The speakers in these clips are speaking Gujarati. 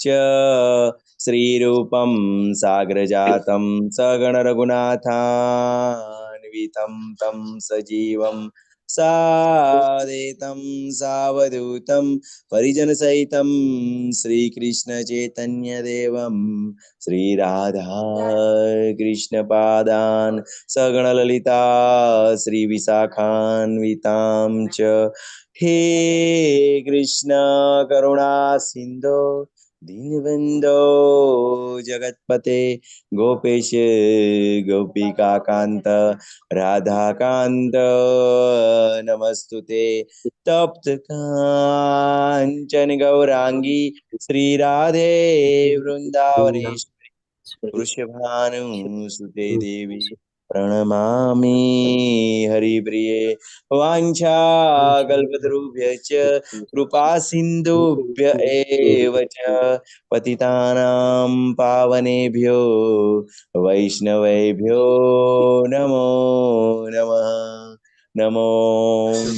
च श्रीरूपं साग्रजातं सगण रघुनाथान्वितं तं सजीवं सादेतं सावधूतं परिजनसहितं श्रीकृष्णचैतन्यदेवं श्रीराधा कृष्णपादान् सगणललिता श्रीविशाखान्वितां च हे कृष्ण करुणा सिन्धो दीनबन्धो जगत्पते गोपेश गोपिकान्त राधाकान्त नमस्तुते तप्त काञ्चन गौरांगी श्रीराधे वृन्दावनेश्वरी वृषभानुसुते देवी प्रणमामि हरिप्रिये वाञ्छाकल्पतरुभ्यश्च कृपा सिन्धुभ्य एव च पतितानां पावनेभ्यो वैष्णवेभ्यो नमो नमः। नमो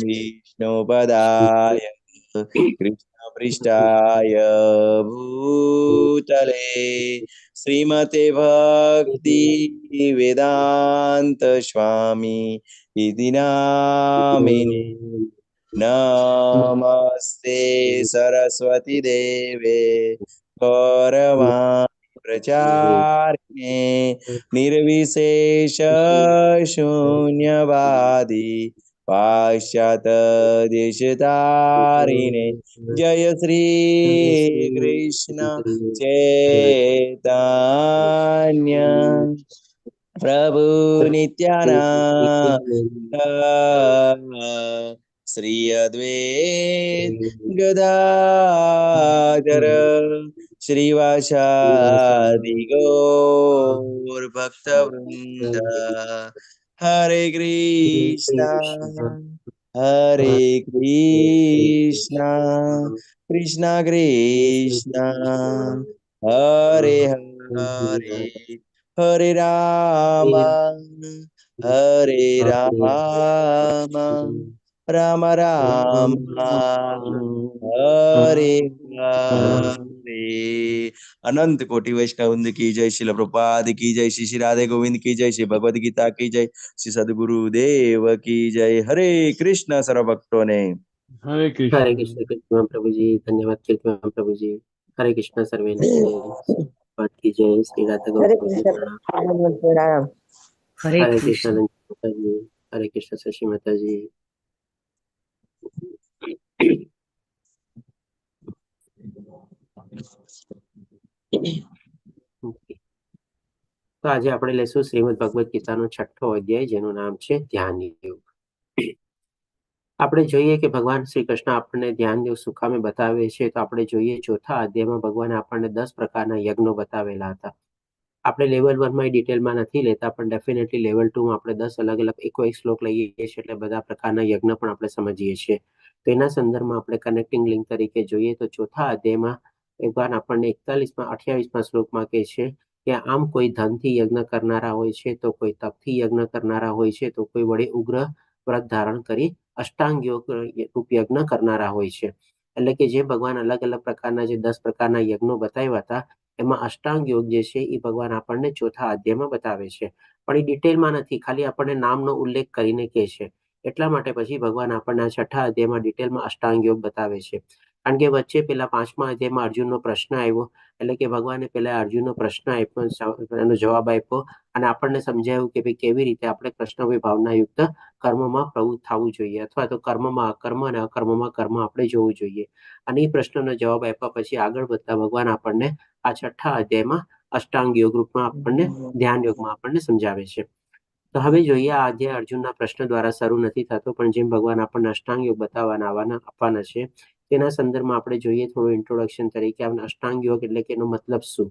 विष्णुपदाय कृष्णपृष्ठाय भूतले श्रीमते भक्ति वेदांत स्वामी इति नामिने नमस्ते सरस्वती देवे गौरवाणी प्रचारिणे निर्विशेष शून्यवादी पाश्चात देशतारिणे जय श्री कृष्ण चैतन्य प्रभु नित्यानंद श्री अद्वैत गदाधर श्रीवासादि गौर भक्तवृंद हरे कृष्णा कृष्णा कृष्णा हरे हरे हरे राम राम राम हरे हरे। अनंत कोटि वैष्णव वृंद की जय, श्रील प्रभुपाद की जय, श्री श्री राधे गोविंद की जय, श्री भगवद गीता की जय, श्री सदगुरु देव की जय। हरे कृष्ण सर्व भक्तों ने। हरे कृष्ण प्रभु जी, धन्यवाद कीर्तन प्रभु जी। हरे कृष्ण सर्वे ने पाठ की जय, श्री राधा गौतम प्रणाम। हरे कृष्ण माता जी, हरे कृष्ण शशि माता जी। તો આજે આપણે લેશું શ્રીમદ ભગવદ ગીતાનો 6ઠ્ઠો અધ્યાય, જેનું નામ છે ધ્યાન યોગ. આપણે જોઈએ કે ભગવાન શ્રી કૃષ્ણ આપણને ધ્યાન યોગ સુખામે બતાવે છે. તો આપણે જોઈએ ચોથા અધ્યાયમાં ભગવાને આપણને 10 પ્રકારના યજ્ઞો બતાવેલા હતા. આપણે લેવલ 1માં ડિટેલમાં નથી લેતા, પણ ડેફિનેટલી લેવલ 2માં આપણે 10 અલગ અલગ એકો એક શ્લોક લઈએ છીએ, એટલે બધા પ્રકારના યજ્ઞ પણ આપણે સમજીએ છીએ. તો એના સંદર્ભમાં આપણે કનેક્ટિંગ લિંક તરીકે જોઈએ તો ચોથા અધ્યાયમાં ભગવાન આપણને 28મા શ્લોકમાં કહે છે કે આમ કોઈ ધનથી યજ્ઞ કરનારા હોય છે, તો કોઈ તપથી યજ્ઞ કરનારા હોય છે, તો કોઈ વડે ઉગ્ર વ્રત ધારણ કરી અષ્ટાંગ યોગ રૂપ યજ્ઞ કરનારા હોય છે. એટલે કે જે ભગવાન અલગ અલગ પ્રકારના જે 10 પ્રકારના યજ્ઞો બતાવ્યા હતા, એમાં અષ્ટાંગ યોગ જે છે એ ભગવાન આપણને ચોથા અધ્યાયમાં બતાવે છે. પણ એ ડિટેલમાં નથી, ખાલી આપણને નામનો ઉલ્લેખ કરીને કહે છે. એટલા માટે પછી ભગવાન આપણને આ 6ઠ્ઠા અધ્યાયમાં ડિટેલમાં અષ્ટાંગ યોગ બતાવે છે. કારણ કે વચ્ચે પેલા 5મા અધ્યાયમાં અર્જુનનો પ્રશ્ન આવ્યો, એટલે કે ભગવાને પેલા અર્જુનનો પ્રશ્ન આપ્યો, એનો જવાબ આપ્યો, અને આપણને સમજાવ્યું કે ભાઈ કેવી રીતે આપણે કૃષ્ણ ભાવના યુક્ત કર્મમાં પ્રવૃત્ત થવું જોઈએ, અથવા તો કર્મમાં અકર્મ અને અકર્મમાં કર્મ આપણે જોવું જોઈએ. અને એ પ્રશ્નનો જવાબ આપ્યા પછી આગળ વધતા ભગવાન આપણને આ 6ઠ્ઠા અધ્યાયમાં અષ્ટાંગ યોગ રૂપમાં આપણને ધ્યાન યોગમાં આપણને સમજાવે છે. તો હવે જોઈએ, આ અધ્યાય અર્જુનના પ્રશ્ન દ્વારા શરૂ નથી થતો, પણ જેમ ભગવાન આપણને અષ્ટાંગ યોગ આપવાના છે, તેના સંદર્ભમાં આપણે જોઈએ થોડું ઇન્ટ્રોડક્શન તરીકે અષ્ટાંગ યોગ એટલે કે એનો મતલબ શું.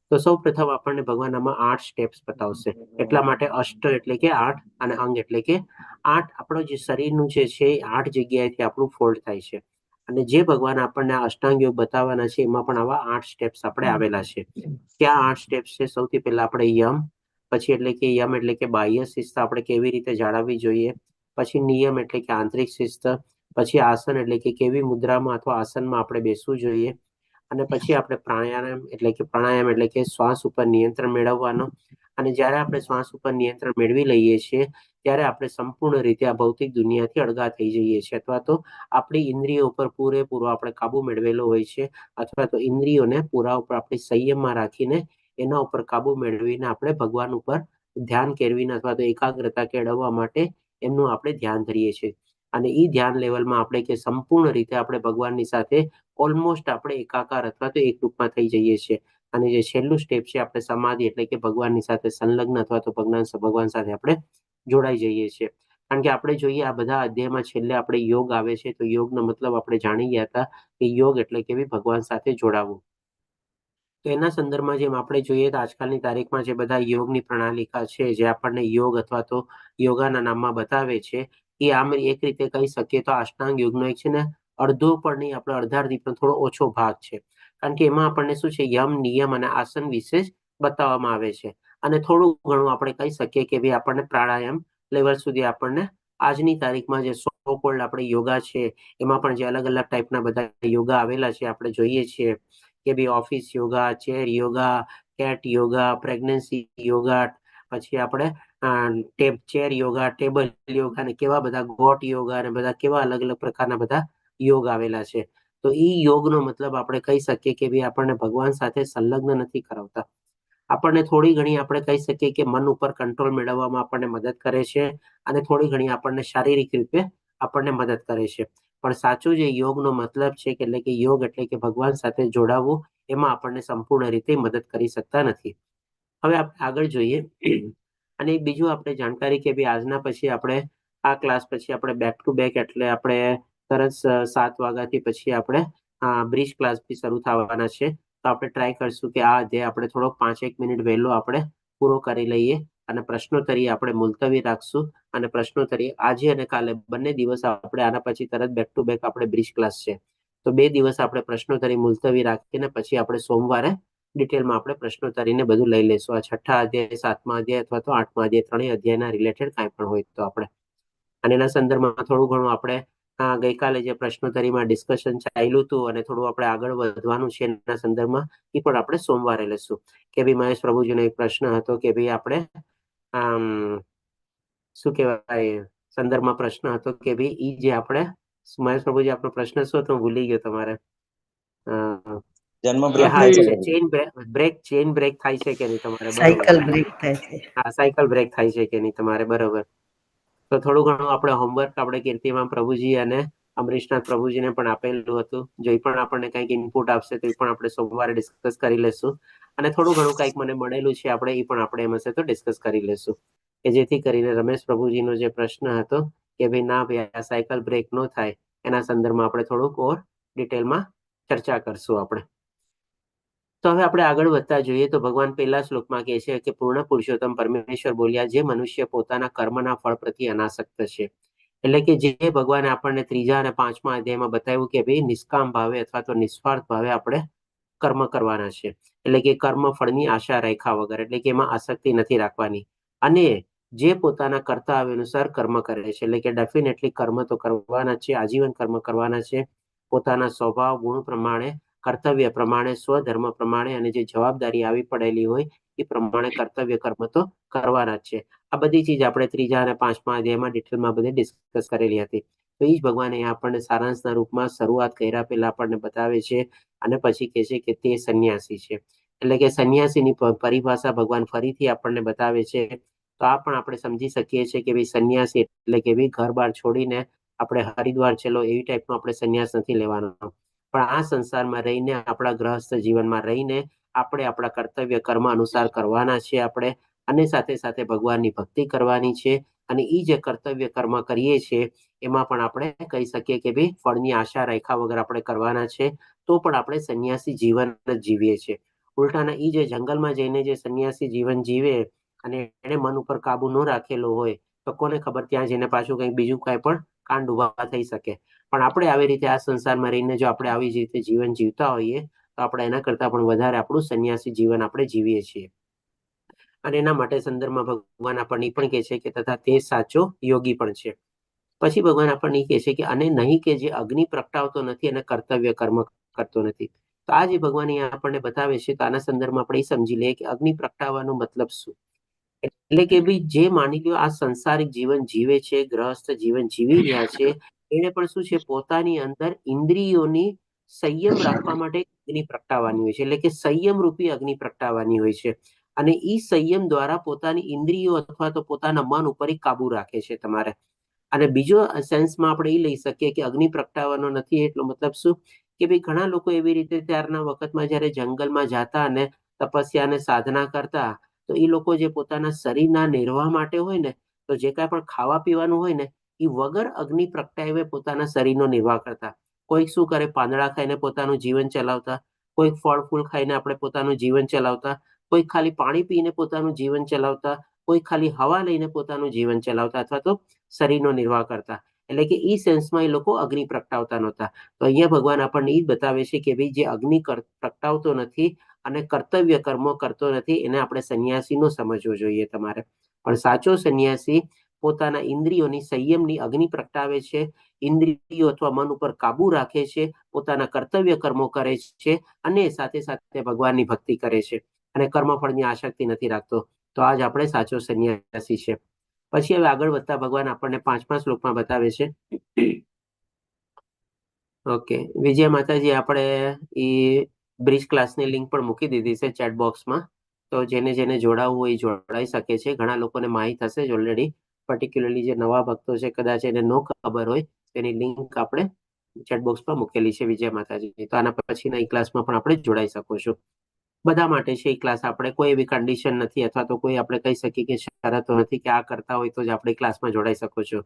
તો સૌ પ્રથમ આપણને ભગવાન આમાં 8 સ્ટેપ્સ બતાવશે. એટલા માટે અષ્ટ એટલે કે 8 અને અંગ એટલે કે 8. આપણો જે શરીરનું જે છે 8 જગ્યાએથી આપણું ફોલ્ડ થાય છે. અને જે ભગવાન આપણને આ અષ્ટાંગ યોગ બતાવવાના છે, એમાં પણ આવા 8 સ્ટેપ્સ આપણે આવેલા છે. ક્યાં 8 સ્ટેપ્સ છે? સૌથી પહેલા આપણે યમ, પછી એટલે કે યમ એટલે કે બાહ્ય શિસ્ત આપણે કેવી રીતે જાળવવી જોઈએ. પછી નિયમ એટલે કે આંતરિક શિસ્ત. પછી આસન એટલે કે કેવી મુદ્રામાં અથવા આસનમાં આપણે બેસવું જોઈએ. અને પછી આપણે પ્રાણાયામ એટલે કે શ્વાસ ઉપર નિયંત્રણ મેળવવાનો. અને જ્યારે આપણે શ્વાસ ઉપર નિયંત્રણ મેળવી લઈએ છીએ ત્યારે આપણે સંપૂર્ણ રીતે આ ભૌતિક દુનિયાથી અળગા થઈ જઈએ છીએ, અથવા તો આપણી ઇન્દ્રિયો ઉપર પૂરેપૂરો આપણે કાબુ મેળવેલો હોય છે, અથવા તો ઇન્દ્રિયોને પૂરા ઉપર આપણી સંયમમાં રાખીને એના ઉપર કાબુ મેળવીને આપણે ભગવાન ઉપર ધ્યાન કેળવીને અથવા તો એકાગ્રતા કેળવવા માટે એમનું આપણે ધ્યાન ધરીએ છીએ. અને એ ધ્યાન લેવલમાં આપણે કે સંપૂર્ણ રીતે આપણે ભગવાનની સાથે ઓલમોસ્ટ આપણે એકાકાર અથવા તો એક રૂપમાં થઈ જઈએ છીએ. અને જે છેલ્લું સ્ટેપ છે આપણે સમાધિ એટલે કે ભગવાનની સાથે સંલગ્ન અથવા તો ભગવાન સાથે આપણે જોડાઈ જઈએ છીએ. કારણ કે આપણે જોઈએ આ બધા અધ્યાયમાં છેલ્લે આપણે યોગ આવે છે, તો યોગનો મતલબ આપણે જાણી ગયા હતા કે યોગ એટલે કે ભગવાન સાથે જોડાવું. તો એના સંદર્ભમાં જેમ આપણે જોઈએ તો આજકાલની તારીખમાં જે બધા યોગની પ્રણાલિકા છે જે આપણને યોગ અથવા તો યોગાના નામમાં બતાવે છે, એ આમ એક રીતે કહી શકીએ તો અષ્ટાંગ યોગનો એક છે ને અડધો પણ નહીં, આપણે અડધાથી પણ થોડો ઓછો ભાગ છે. કારણ કે એમાં આપણને શું છે યમ નિયમ અને આસન વિશે જ બતાવવામાં આવે છે. અને થોડું ઘણું આપણે કહી શકીએ કે ભાઈ આપણને પ્રાણાયામ લેવલ સુધી આપણને આજની તારીખમાં જે સો કોલ્ડ આપણે યોગા છે એમાં પણ જે અલગ અલગ ટાઈપના બધા યોગા આવેલા છે આપણે જોઈએ છીએ કે ભાઈ office yoga, chair yoga, cat yoga, pregnancy yoga, પછી આપણે ચેર યોગા, ટેબલ યોગા, ને કેવા બધા ગોટ યોગા અને બધા કેવા અલગ અલગ પ્રકારના બધા યોગ આવેલા છે. તો ઈ યોગનો મતલબ આપણે કહી શકીએ કે ભાઈ આપણને ભગવાન સાથે સંલગ્ન નથી કરાવતા, આપણને થોડી ઘણી આપણે કહી શકીએ કે મન ઉપર કંટ્રોલ મેળવવામાં આપણને મદદ કરે છે, અને થોડી ઘણી આપણને શારીરિક રૂપે આપણને મદદ કરે છે. પણ સાચું જે યોગનો મતલબ છે કે એટલે કે યોગ એટલે કે ભગવાન સાથે જોડાવવું, એમાં આપણને સંપૂર્ણ રીતે મદદ કરી શકતા નથી. હવે આપણે આગળ જોઈએ. અને બીજું આપણે જાણકારી કે ભાઈ આજના પછી આપણે આ ક્લાસ પછી આપણે બેક ટુ બેક એટલે આપણે તરત 7 વાગ્યાથી પછી આપણે બ્રીજ ક્લાસ બી શરૂ થવાના છે. તો આપણે ટ્રાય કરશું કે આ અધ્યાય આપણે થોડો 5-1 મિનિટ વહેલો આપણે પૂરો કરી લઈએ, અને પ્રશ્નોત્તરી આપણે મુલતવી રાખશું. અને પ્રશ્નોત્તરી આજે અને કાલે બંને દિવસ આપણે આના પછી તરત બેક ટુ બેક આપણે બ્રીજ ક્લાસ છે, તો 2 દિવસ આપણે પ્રશ્નોત્તરી મુલતવી રાખીને પછી આપણે સોમવારે ડિટેલમાં આપણે પ્રશ્નોત્તરીને બધું લઈ લઈશું. આ 6થા અધ્યાય, 7મા અધ્યાય અથવા તો 8મા અધ્યાય, ત્રણેય અધ્યાયના રિલેટેડ કાંઈ પણ હોય તો આપણે. અને એના સંદર્ભમાં થોડું ઘણું આપણે ગઈકાલે જે પ્રશ્નોત્તરીમાં ડિસ્કશન ચાલ્યું હતું અને થોડું આપણે આગળ વધવાનું છે એના સંદર્ભમાં, એ પણ આપણે સોમવારે લેશું. કે ભાઈ મહેશ પ્રભુજીનો એક પ્રશ્ન હતો કે ભાઈ આપણે શું કહેવાય સંદર્ભમાં પ્રશ્ન હતો કે ભાઈ ઈ જે આપણે મહેશ પ્રભુજી આપણો પ્રશ્ન શું હતો, હું ભૂલી ગયો તમારે. જન્મ કે બ્રેક હા, થાય છે. ચેઇન બ્રેક થાય છે કે નહીં તમારે? બરોબર. સાયકલ બ્રેક થાય છે. હા, સાયકલ બ્રેક થાય છે કે નહીં તમારે? બરોબર. તો થોડું ઘણું આપણે હોમવર્ક આપણે કીર્તિમાન પ્રભુજી અને અમરીશનાથ પ્રભુજીને પણ આપેલું હતું. જો એ પણ આપણને કંઈક ઇનપુટ આપશે તો એ પણ આપણે સોમવારે ડિસ્કસ કરી લેશું. અને થોડું ઘણું કંઈક મને મળેલું છે આપણે એ પણ આપણે એમ હશે તો ડિસ્કસ કરી લેશું, કે જેથી કરીને રમેશ પ્રભુજીનો જે પ્રશ્ન હતો કે ભાઈ ના ભાઈ આ સાયકલ બ્રેક ન થાય, એના સંદર્ભમાં આપણે થોડુંક ઓર ડિટેલમાં ચર્ચા કરશું આપણે. તો હવે આપણે આગળ વધતા જોઈએ તો ભગવાન પહેલા શ્લોકમાં કહે છે કે પૂર્ણ પુરુષોત્તમ પરમેશ્વર બોલ્યા, જે મનુષ્ય પોતાના કર્મના ફળ પ્રત્યે અનાસક્ત છે. એટલે કે જે ભગવાને આપણને 3જા અને 5મા અધ્યાયમાં બતાવ્યું કે ભાઈ નિષ્કામ ભાવે અથવા તો નિસ્વાર્થ ભાવે આપણે કર્મ કરવાના છે. એટલે કે કર્મ ફળની આશા રાખ્યા વગર, એટલે કે એમાં આસક્તિ નથી રાખવાની. અને જે પોતાના કર્તવ્ય અનુસાર કર્મ કરે છે, એટલે કે ડેફિનેટલી કર્મ તો કરવાના છે, આજીવન કર્મ કરવાના છે. પોતાના સ્વભાવ ગુણ પ્રમાણે, કર્તવ્ય પ્રમાણે, સ્વધર્મ પ્રમાણે, અને જે જવાબદારી આવી પડેલી હોય એ પ્રમાણે કર્તવ્ય કર્મ તો કરવાના જ છે. આ બધી ચીજ આપણે 3જા અને 5મા અધ્યાયમાં ડિટેલમાં બધી ડિસ્કસ કરેલી હતી. તો એ જ ભગવાન આપણને સારાંશના રૂપમાં શરૂઆત કર્યા પહેલા આપણને બતાવે છે, અને પછી કહે છે કે તે સંન્યાસી છે. એટલે કે સંન્યાસીની પરિભાષા ભગવાન ફરીથી આપણને બતાવે છે. તો આ પણ આપણે સમજી શકીએ છીએ કે ભાઈ સંન્યાસી એટલે કે ભાઈ ઘર બાર છોડીને આપણે હરિદ્વાર ચલો એવી ટાઈપનો આપણે સંન્યાસ નથી લેવાનો, પણ આ સંસારમાં રહીને આપણા ગ્રહસ્થ જીવનમાં રહીને આપણે આપણા કર્તવ્ય કર્મ અનુસાર કરવાના છે આપણે. અને સાથે સાથે ભગવાનની ભક્તિ કરવાની છે. અને એ જે કર્તવ્ય કર્મ કરીએ છીએ એમાં પણ આપણે કહી શકીએ કે ભાઈ ફળની આશા રાખ્યા વગર આપણે કરવાના છે. તો પણ આપણે સંન્યાસી જીવન જ જીવીએ છીએ. ઉલટાના એ જે જંગલમાં જઈને જે સંન્યાસી જીવન જીવે અને એને મન ઉપર કાબુ ન રાખેલો હોય, તો કોને ખબર ત્યાં જઈને પાછું કંઈક બીજું કાંઈ પણ કાંડ ઉભા થઈ શકે. પણ આપણે આવી રીતે આ સંસારમાં રહીને જો આપણે આવી જ રીતે જીવન જીવતા હોઈએ તો આપણે એના કરતા પણ વધારે આપણું સંન્યાસી જીવન આપણે જીવીએ છીએ. અને એના માટે સંદર્ભમાં ભગવાન આપણને પણ કહે છે કે તથા તે સાચો યોગી પણ છે. પછી ભગવાન આપણને કહે છે કે અને નહીં કે જે અગ્નિ પ્રગટાવતો નથી અને કર્તવ્ય કર્મ કરતો નથી. તો આ જે ભગવાન અહીંયા આપણને બતાવે છે, તો આના સંદર્ભમાં આપણે એ સમજી લઈએ કે અગ્નિ પ્રગટાવવાનો મતલબ શું. એટલે કે ભાઈ જે માની લો આ સંસારિક જીવન જીવે છે, ગ્રહસ્થ જીવન જીવી રહ્યા છે, એને પણ શું છે, પોતાની અંદર ઇન્દ્રિયોની સંયમ રાખવા માટે અગ્નિ પ્રગટાવવાની હોય છે. એટલે કે સંયમ રૂપી અગ્નિ પ્રગટાવવાની હોય છે. અને ઈ સંયમ દ્વારા પોતાની ઇન્દ્રિયો અથવા તો પોતાના મન ઉપર કાબુ રાખે છે તમારે. અને બીજો સેન્સમાં આપણે એ લઈ શકીએ કે અગ્નિ પ્રગટાવવાનો નથી એટલો મતલબ શું, કે ભાઈ ઘણા લોકો એવી રીતે ત્યારના વખતમાં જયારે જંગલમાં જતા અને તપસ્યા અને સાધના કરતા, તો એ લોકો જે પોતાના શરીરના નિર્વાહ માટે હોય ને, તો જે કાંઈ પણ ખાવા પીવાનું હોય ને, એ વગર અગ્નિ પ્રગટાવે પોતાના શરીરનો નિર્વાહ કરતા. કોઈક શું કરે, પાંદડા ખાઈને પોતાનું જીવન ચલાવતા, કોઈક ફળ ફૂલ ખાઈને આપણે પોતાનું જીવન ચલાવતા, કોઈ ખાલી પાણી પીને પોતાનું જીવન ચલાવતા, કોઈ ખાલી હવા લઈને પોતાનું જીવન ચલાવતા અથવા તો શરીરનો નિર્વાહ કરતા. એટલે કે ઈ સેન્સમાં એ લોકો અગ્નિ પ્રગટાવતા નહોતા. તો અહીંયા ભગવાન આપણને એ બતાવે છે કે ભાઈ જે અગ્નિ પ્રગટાવતો નથી અને કર્તવ્ય કર્મો કરતો નથી, એને આપણે સંન્યાસી નો સમજવો જોઈએ તમારે. પણ સાચો સંન્યાસી પોતાના ઇન્દ્રિયોની સંયમની અગ્નિ પ્રગટાવે છે, ઇન્દ્રિયો અથવા મન ઉપર કાબુ રાખે છે, પોતાના કર્તવ્ય કર્મો કરે છે, અને સાથે સાથે ભગવાનની ભક્તિ કરે છે, અને કર્મફળની આસક્તિ નથી રાખતો. તો આજ આપણે સાચો સંન્યાસી છે. પછી હવે આગળ વધતા ભગવાન આપણને 5મા શ્લોકમાં બતાવે છે. ઓકે, વિજય માતાજી આપણે એ બ્રિજ ક્લાસની લિંક પણ મૂકી દીધી છે ચેટ બોક્સમાં. તો જેને જેને જોડાવવું હોય એ જોડાઈ શકે છે. ઘણા લોકોને માહિત હશે જ ઓલરેડી. પર્ટિક્યુલરલી જે નવા ભક્તો છે, કદાચ એને ન ખબર હોય, તેની લિંક આપણે ચેટ બોક્સમાં મૂકેલી છે વિજય માતાજીની. તો આના પછીના એ ક્લાસમાં પણ આપણે જોડાઈ શકો છો. બધા માટે છે એ ક્લાસ. આપણે કોઈ એવી કન્ડિશન નથી અથવા તો કોઈ આપણે કહી શકીએ કે શરતો નથી કે આ કરતા હોય તો જ આપણે ક્લાસમાં જોડાઈ શકો છો.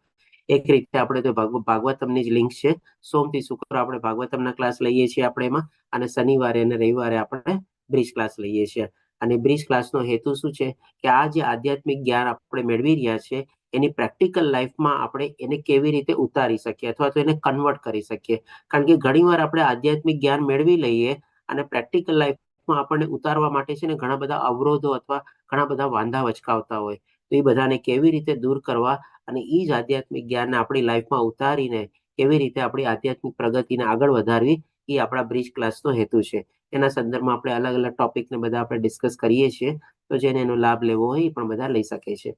એક રીતે આપણે તો ભાગવતમની જ લિંક છે. સોમથી શુક્ર આપણે ભાગવતમના ક્લાસ લઈએ છીએ આપણે એમાં, અને શનિવારે અને રવિવારે આપણે બ્રિજ ક્લાસ લઈએ છીએ. અને બ્રિજ ક્લાસનો હેતુ શું છે, કે આ જે આધ્યાત્મિક જ્ઞાન આપણે મેળવી રહ્યા છે, એની પ્રેક્ટિકલ લાઈફમાં આપણે એને કેવી રીતે ઉતારી શકીએ અથવા તો એને કન્વર્ટ કરી શકીએ. કારણ કે ઘણીવાર આપણે આધ્યાત્મિક જ્ઞાન મેળવી લઈએ અને પ્રેક્ટિકલ લાઈફમાં આપણને ઉતારવા માટે છે ને ઘણા બધા અવરોધો અથવા ઘણા બધા વાંધા વચકાવતા હોય. તો એ બધાને કેવી રીતે દૂર કરવા અને એ જ આધ્યાત્મિક જ્ઞાનને આપણી લાઈફમાં ઉતારીને કેવી રીતે આપણી આધ્યાત્મિક પ્રગતિને આગળ વધારવી, એ આપણા બ્રિજ ક્લાસનો હેતુ છે. એના સંદર્ભમાં આપણે અલગ અલગ ટોપિકને બધા આપણે ડિસ્કસ કરીએ છીએ. તો જેને એનો લાભ લેવો હોય એ પણ બધા લઈ શકે છે.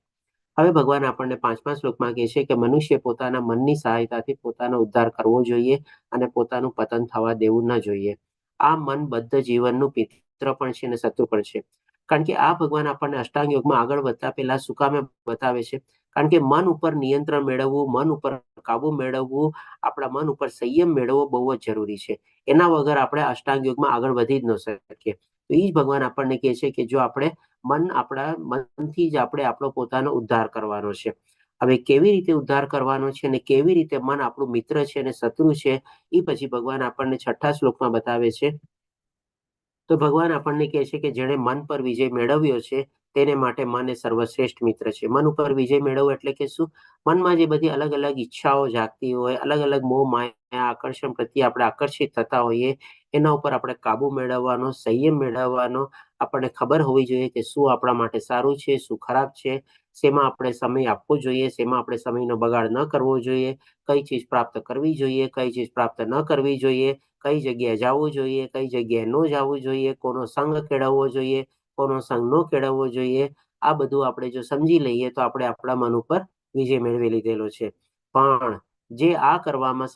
હવે ભગવાન આપણને 5મા શ્લોકમાં કહે છે કે મનુષ્ય પોતાના મનની સહાયતાથી પોતાનો ઉદ્ધાર કરવો જોઈએ અને પોતાનું પતન થવા દેવું ન જોઈએ. આ મન બદ્ધ જીવનનું મિત્ર પણ છે અને શત્રુ પણ છે. કારણ કે આ ભગવાન આપણને અષ્ટાંગ યોગમાં આગળ વધતા પહેલા શું કામે બતાવે છે? કારણ કે મન ઉપર નિયંત્રણ મેળવવું, મન ઉપર કાબુ મેળવવું, આપણા મન ઉપર સંયમ મેળવવો બહુ જ જરૂરી છે. એના વગર આપણે અષ્ટાંગ યોગમાં આગળ વધી જ ન શકીએ. તો એ જ ભગવાન આપણને કહે છે કે જો આપણે આપણા મનથી જ આપણે આપણો પોતાનો ઉદ્ધાર કરવાનો છે. હવે કેવી રીતે ઉદ્ધાર કરવાનો છે અને કેવી રીતે મન આપણું મિત્ર છે અને શત્રુ છે, એ પછી ભગવાન આપણને 6ઠ્ઠા શ્લોકમાં બતાવે છે. તો ભગવાન આપણને કહે છે કે જેણે મન પર વિજય મેળવ્યો છે, તેને માટે મન એ સર્વશ્રેષ્ઠ મિત્ર છે. મન ઉપર વિજય મેળવવો એટલે કે શું? મનમાં જે બધી અલગ અલગ ઈચ્છાઓ જાગતી હોય, અલગ અલગ મોહ માયા આકર્ષણ પ્રત્યે આપણે આકર્ષિત થતા હોઈએ, એના ઉપર આપણે કાબુ મેળવવાનો, સંયમ મેળવવાનો. આપણને ખબર હોવી જોઈએ કે શું આપણા માટે સારું છે, શું ખરાબ છે, શેમાં આપણે સમય આપવો જોઈએ, શેમાં આપણે સમયનો બગાડ ન કરવો જોઈએ, કઈ ચીજ પ્રાપ્ત કરવી જોઈએ, કઈ ચીજ પ્રાપ્ત ન કરવી જોઈએ, કઈ જગ્યાએ જવું જોઈએ, કઈ જગ્યાએ ન જવું જોઈએ, કોનો સંગ કેળવવો જોઈએ, કોનો સંગ ન કેળવવો જોઈએ. આ બધું આપણે જો સમજી લઈએ તો આપણે આપણા મન ઉપર વિજય મેળવી લીધેલો છે. પણ જે આ કરવામાં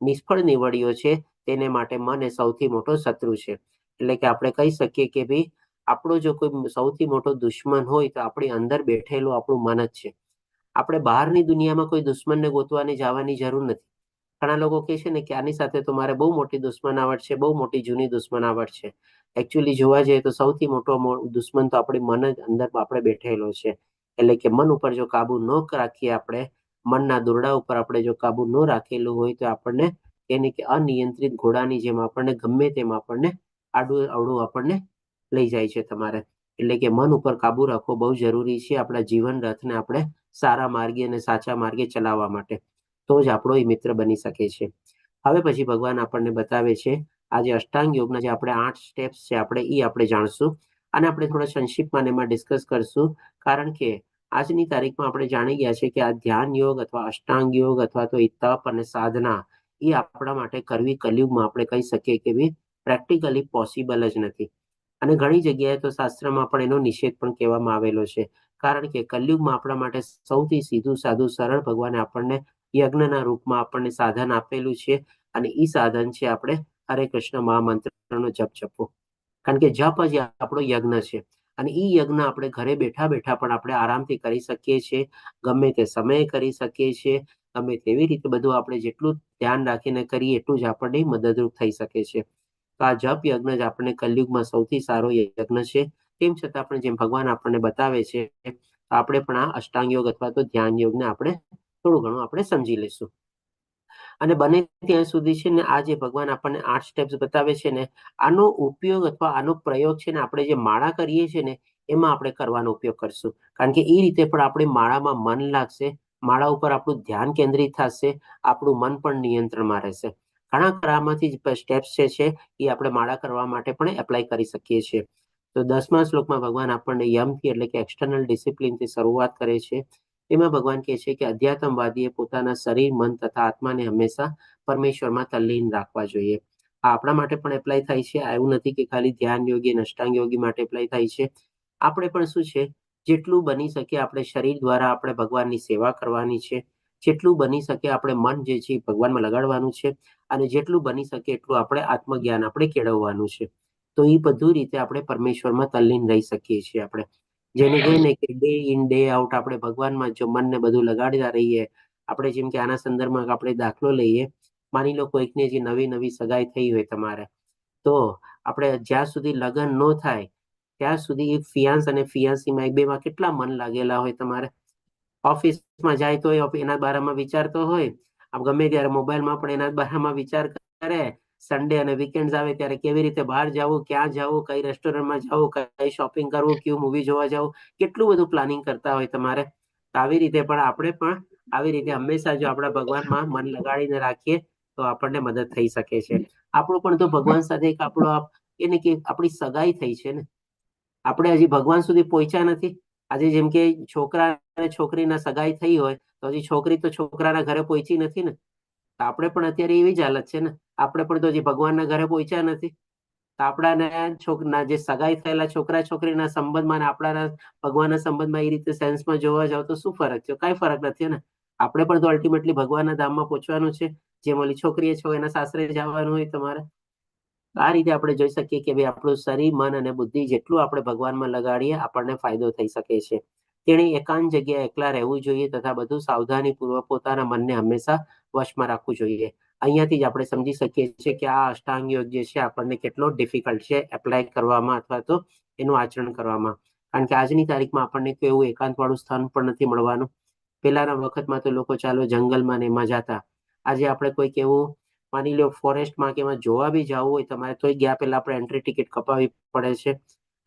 નિષ્ફળ નીવડ્યો છે, તેને માટે મન એ સૌથી મોટો શત્રુ છે. એટલે કે આપણે કહી શકીએ કે ભાઈ આપણો જો કોઈ સૌથી મોટો દુશ્મન હોય તો આપણી અંદર બેઠેલું આપણું મન જ છે. આપણે બહારની દુનિયામાં કોઈ દુશ્મનને ગોતવાની જવાની જરૂર નથી. ઘણા લોકો કહે છે ને કે આની સાથે તો મારે બહુ મોટી દુશ્મનાવટ છે, બહુ મોટી જૂની દુશ્મનાવટ છે. એકચ્યુઅલી જોવા જઈએ તો સૌથી મોટો દુશ્મન તો આપણી મન જ અંદર આપણે બેઠેલો છે. એટલે કે મન ઉપર જો કાબુ ન રાખીએ, આપણે મનના દોરડા ઉપર આપણે જો કાબુ ન રાખેલું હોય તો આપણને એને કે અનિયંત્રિત ઘોડાની જેમ આપણને ગમે તેમ આપણને આડું અવળું આપણને લઈ જાય છે તમારે. એટલે કે મન ઉપર કાબુ રાખવો બહુ જરૂરી છે આપણા જીવન રથને આપણે સારા માર્ગે અને સાચા માર્ગે ચલાવવા માટે. તો જ આપણો એ મિત્ર બની શકે છે. હવે પછી ભગવાન આપણને બતાવે છે આજે અષ્ટાંગ યોગના જે આપણે 8 સ્ટેપ્સ છે આપણે જાણશું, અને આપણે થોડા સંક્ષિપ્તમાં એમાં ડિસ્કસ કરશું. કારણ કે આજની તારીખમાં આપણે જાણી ગયા છે કે આ ધ્યાન યોગ અથવા અષ્ટાંગ યોગ અથવા તો એ તપ અને સાધના એ આપણા માટે કરવી કલયુગમાં આપણે કહી શકીએ કે પ્રેક્ટિકલી પોસિબલ જ નથી. અને ઘણી જગ્યાએ તો શાસ્ત્રમાં પણ એનો નિષેધ પણ કહેવામાં આવેલો છે. કારણ કે કલયુગમાં આપણા માટે સૌથી સીધું સાધું સરળ ભગવાને આપણને યજ્ઞના રૂપમાં આપણને સાધન આપેલું છે. અને ઈ સાધન છે આપણે હરે કૃષ્ણ મહામંત્રનો જપ જપવો. કારણ કે જપ જ આપણો યજ્ઞ છે. અને ઈ યજ્ઞ આપણે ઘરે બેઠા બેઠા પણ આપણે આરામથી કરી શકીએ છીએ. ગમે તે સમયે કરી શકીએ છીએ. ગમે તેવી રીતે બધું આપણે જેટલું ધ્યાન રાખીને કરીએ એટલું જ આપણને મદદરૂપ થઈ શકે છે. તો આ જપ યજ્ઞ જ આપણને કલયુગમાં સૌથી સારો યજ્ઞ છે. તેમ છતાં પણ જેમ ભગવાન આપણને બતાવે છે આપણે પણ આ અષ્ટાંગ યોગ અથવા તો ધ્યાન યોગને આપણે થોડું ઘણું આપણે સમજી લઈશું. અને બને ત્યાં સુધી છે ને આ જે ભગવાન આપણને 8 સ્ટેપ્સ બતાવે છે ને આનો ઉપયોગ અથવા આનો પ્રયોગ છે ને આપણે જે માળા કરીએ છીએ ને એમાં આપણે કરવાનો ઉપયોગ કરશું. કારણ કે એ રીતે પણ આપણી માળામાં મન લાગશે, માળા ઉપર આપણું ધ્યાન કેન્દ્રિત થશે, આપણું મન પણ નિયંત્રણમાં રહેશે. ઘણા ખરામાંથી સ્ટેપ્સ છે એ આપણે માળા કરવા માટે પણ એપ્લાય કરી શકીએ છીએ. તો 10મા શ્લોકમાં ભગવાન આપણને યમથી એટલે કે એક્સટર્નલ ડિસિપ્લિનથી શરૂઆત કરે છે. એમાં ભગવાન કહે છે કે અધ્યાત્મવાદીએ પોતાના શરીર, મન તથા આત્માને હંમેશા પરમેશ્વરમાં તલ્લીન રાખવા જોઈએ. આ આપણા માટે પણ એપ્લાય થાય છે. એવું નથી કે ખાલી ધ્યાન યોગી અને અષ્ટાંગ યોગી માટે એપ્લાય થાય છે. આપણે પણ શું છે જેટલું બની શકે આપણે શરીર દ્વારા આપણે ભગવાનની સેવા કરવાની છે. જેટલું બની શકે આપણે મન જે છે ભગવાનમાં લગાડવાનું છે. અને જેટલું બની શકે એટલું આપણે આત્મજ્ઞાન આપણે કેળવવાનું છે. તો એ બધું રીતે આપણે પરમેશ્વરમાં તલ્લીન રહી શકીએ છીએ. આપણે જેને કહીએ ને કે ડે ઇન ડે આઉટ આપણે ભગવાનમાં જો મનને બધું લગાડતા રહીએ. આપણે જેમ કે આના સંદર્ભમાં આપણે દાખલો લઈએ. માની લો કોઈકને જે નવી નવી સગાઈ થઈ હોય તમારે, તો આપણે જ્યાં સુધી લગ્ન ન થાય ત્યાં સુધી ફિયાન્સ અને ફિયાન્સીમાં એક બેમાં કેટલા મન લાગેલા હોય તમારે. ઓફિસમાં જાય તો એના બારામાં વિચારતો હોય, આમ ગમે ત્યારે મોબાઈલમાં પણ એના બારામાં વિચાર કરે. સન્ડે અને વીકેન્ડ આવે ત્યારે કેવી રીતે બહાર જવું, ક્યાં જવું, કઈ રેસ્ટોરન્ટમાં જવું, કઈ શોપિંગ કરવું, કયું મૂવી જોવા જવું, કેટલું બધું પ્લાનિંગ કરતા હોય તમારે. આવી રીતે પણ આપણે પણ આવી રીતે હંમેશા જો આપણા ભગવાનમાં મન લગાડીને રાખીએ તો આપણને મદદ થઈ શકે છે. આપણું પણ તો ભગવાન સાથે એક આપણો એને કે આપણી સગાઈ થઈ છે ને. આપણે હજી ભગવાન સુધી પહોંચ્યા નથી. આજે જેમ કે છોકરા અને છોકરીના સગાઈ થઈ હોય તો હજી છોકરી તો છોકરાના ઘરે પહોંચી નથી ને. આપણે પણ અત્યારે એવી જ હાલત છે ને. આપણે પણ તો હજી ભગવાનના ઘરે પહોંચ્યા નથી. તો આપણાને છોકરા જે સગાઈ થયેલા છોકરા છોકરીના સંબંધમાં અને આપણા ભગવાનના સંબંધમાં એ રીતે સેન્સમાં જોવા જાવ તો શું ફરક છે? કઈ ફરક નથી ને. આપણે પણ તો અલ્ટિમેટલી ભગવાનના ધામમાં પહોંચવાનું છે. જેમ ઓલી છોકરીએ છો એના સાસરે જવાનું હોય તમારે. આ રીતે આપણે જોઈ શકીએ કે ભાઈ આપણું શરીર, મન અને બુદ્ધિ જેટલું આપણે ભગવાનમાં લગાડીએ આપણને ફાયદો થઈ શકે છે. તેણે એકાંત જગ્યાએ એકલા રહેવું જોઈએ તથા બધું સાવધાનીપૂર્વક પોતાના મનને હંમેશા વશમાં રાખવું જોઈએ. અહીંયાથી જ આપણે સમજી શકીએ છીએ કે આ અષ્ટાંગ યોગ જે છે આપણને કેટલો ડિફિકલ્ટ છે એપ્લાય કરવામાં અથવા તો એનું આચરણ કરવામાં. કારણ કે આજની તારીખમાં આપણને કોઈ એવું એકાંતવાળું સ્થાન પણ નથી મળવાનું. પહેલાના વખતમાં તો લોકો ચાલો જંગલમાં ને એમાં જતા. આજે આપણે કોઈક એવું માની લો ફોરેસ્ટમાં કે એમાં જોવા બી જવું હોય તમારે તો ગયા પહેલા આપણે એન્ટ્રી ટિકિટ કપાવવી પડે છે.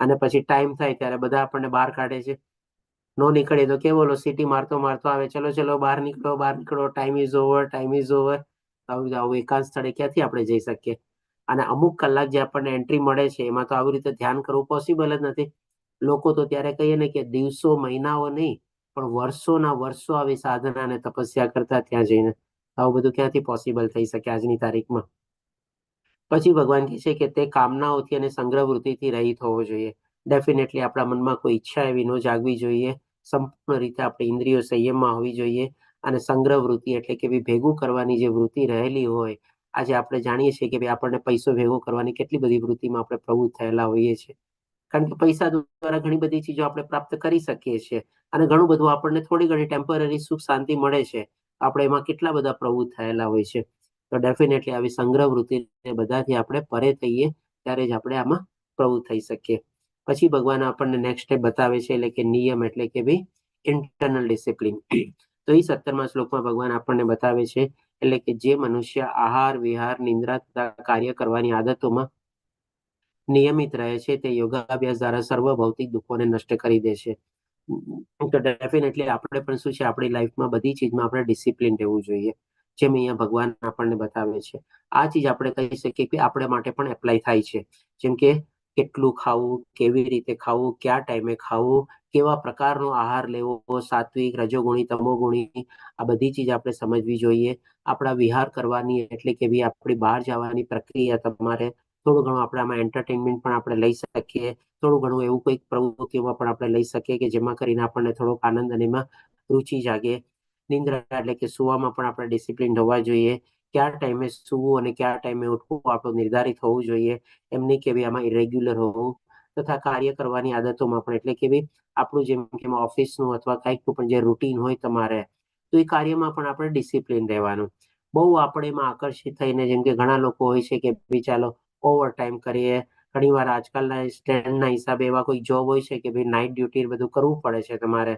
અને પછી ટાઈમ થાય ત્યારે બધા આપણને બહાર કાઢે છે. નો નીકળે તો કેવો ઓલો સિટી મારતો મારતો આવે, ચલો ચલો બહાર નીકળો, બહાર નીકળો, time is over, time is over. આવું એકાંત સ્થળે ક્યાંથી આપણે જઈ શકીએ? અને અમુક કલાક જે આપણને એન્ટ્રી મળે છે એમાં તો આવી રીતે ધ્યાન કરવું પોસિબલ જ નથી. લોકો તો ત્યારે કહીએ ને કે દિવસો, મહિનાઓ નહીં પણ વર્ષોના વર્ષો આવી સાધના અને તપસ્યા કરતા ત્યાં જઈને. આવું બધું ક્યાંથી પોસિબલ થઈ શકે આજની તારીખમાં? પછી ભગવાન કહે છે કે તે કામનાઓથી અને સંગ્રહ વૃત્તિથી રહિત હોવો જોઈએ. ડેફિનેટલી આપણા મનમાં કોઈ ઈચ્છા એવી ન જાગવી જોઈએ. સંપૂર્ણ રીતે આપણી ઇન્દ્રિયો સંયમમાં હોવી જોઈએ. અને સંગ્રહ વૃત્તિ એટલે કે ભેગું કરવાની જે વૃત્તિ રહેલી હોય. આજે આપણે જાણીએ છીએ કે આપણને પૈસો ભેગો કરવાની કેટલી બધી વૃત્તિમાં આપણે પ્રવૃત્ત થયેલા હોઈએ છીએ. કારણ કે પૈસા દ્વારા ઘણી બધી ચીજો આપણે પ્રાપ્ત કરી શકીએ છીએ. અને ઘણું બધું આપણને થોડી ઘણી ટેમ્પરરી સુખ શાંતિ મળે છે. આપણે એમાં કેટલા બધા પ્રવૃત્ત થયેલા હોય છે. તો ડેફિનેટલી આવી સંગ્રહ વૃત્તિ બધાથી આપણે પરે થઈએ ત્યારે જ આપણે આમાં પ્રવૃત્ત થઈ શકીએ. પછી ભગવાન આપણને નેક્સ્ટ સ્ટેપ બતાવે છે એટલે કે નિયમ એટલે કે ભાઈ ઇન્ટરનલ ડિસિપ્લિન. તો એ 17મા શ્લોકમાં ભગવાન આપણને બતાવે છે એટલે કે જે મનુષ્ય આહાર, વિહાર, નિંદ્રા તથા કાર્ય કરવાની આદતોમાં નિયમિત રહે છે તે યોગાભ્યાસ દ્વારા સર્વ ભૌતિક દુઃખોને નષ્ટ કરી દે છે. તો ડેફિનેટલી આપણે પણ શું છે આપણી લાઈફમાં બધી ચીજમાં આપણે ડિસિપ્લિન રહેવું જોઈએ. જેમ અહીંયા ભગવાન આપણને બતાવે છે. આ ચીજ આપણે કહી શકીએ કે આપણે માટે પણ એપ્લાય થાય છે. જેમ કે કેટલું ખાવું, કેવી રીતે ખાવું, કયા ટાઈમે ખાવું, કેવા પ્રકારનો આહાર લેવો, સાત્વિક, રજોગુણી, તમોગુણી, આ બધી ચીજ આપણે સમજવી જોઈએ. આપણા વિહાર કરવાની એટલે કે આપણી બહાર જવાની પ્રક્રિયા તમારે થોડું ઘણું આપણે આમાં એન્ટરટેનમેન્ટ પણ આપણે લઈ શકીએ, થોડું ઘણું એવું કોઈક પ્રવૃત્તિઓમાં પણ આપણે લઈ શકીએ કે જેમાં કરીને આપણને થોડોક આનંદ અને એમાં રુચિ જાગે. નિંદ્રા એટલે કે સુવામાં પણ આપણે ડિસિપ્લિન હોવા જોઈએ. કયા ટાઈમે સુવું અને કયા ટાઈમે ઉઠવું આપણું નિર્ધારિત હોવું જોઈએ. એમ નહીં કે આમાં ઇરેગ્યુલર હોવું. તથા કાર્ય કરવાની આદતોમાં પણ, એટલે કે આપણું જેમ કે ઓફિસનું અથવા કંઈકનું પણ જે રૂટીન હોય તમારે, તો એ કાર્યમાં પણ આપણે ડિસિપ્લિન રહેવાનું. બહુ આપણે એમાં આકર્ષિત થઈને, જેમ કે ઘણા લોકો હોય છે કે ભાઈ ચાલો ઓવર ટાઈમ કરીએ. ઘણી વાર આજકાલના સ્ટેન્ડના હિસાબે એવા કોઈ જોબ હોય છે કે ભાઈ નાઇટ ડ્યુટી બધું કરવું પડે છે તમારે.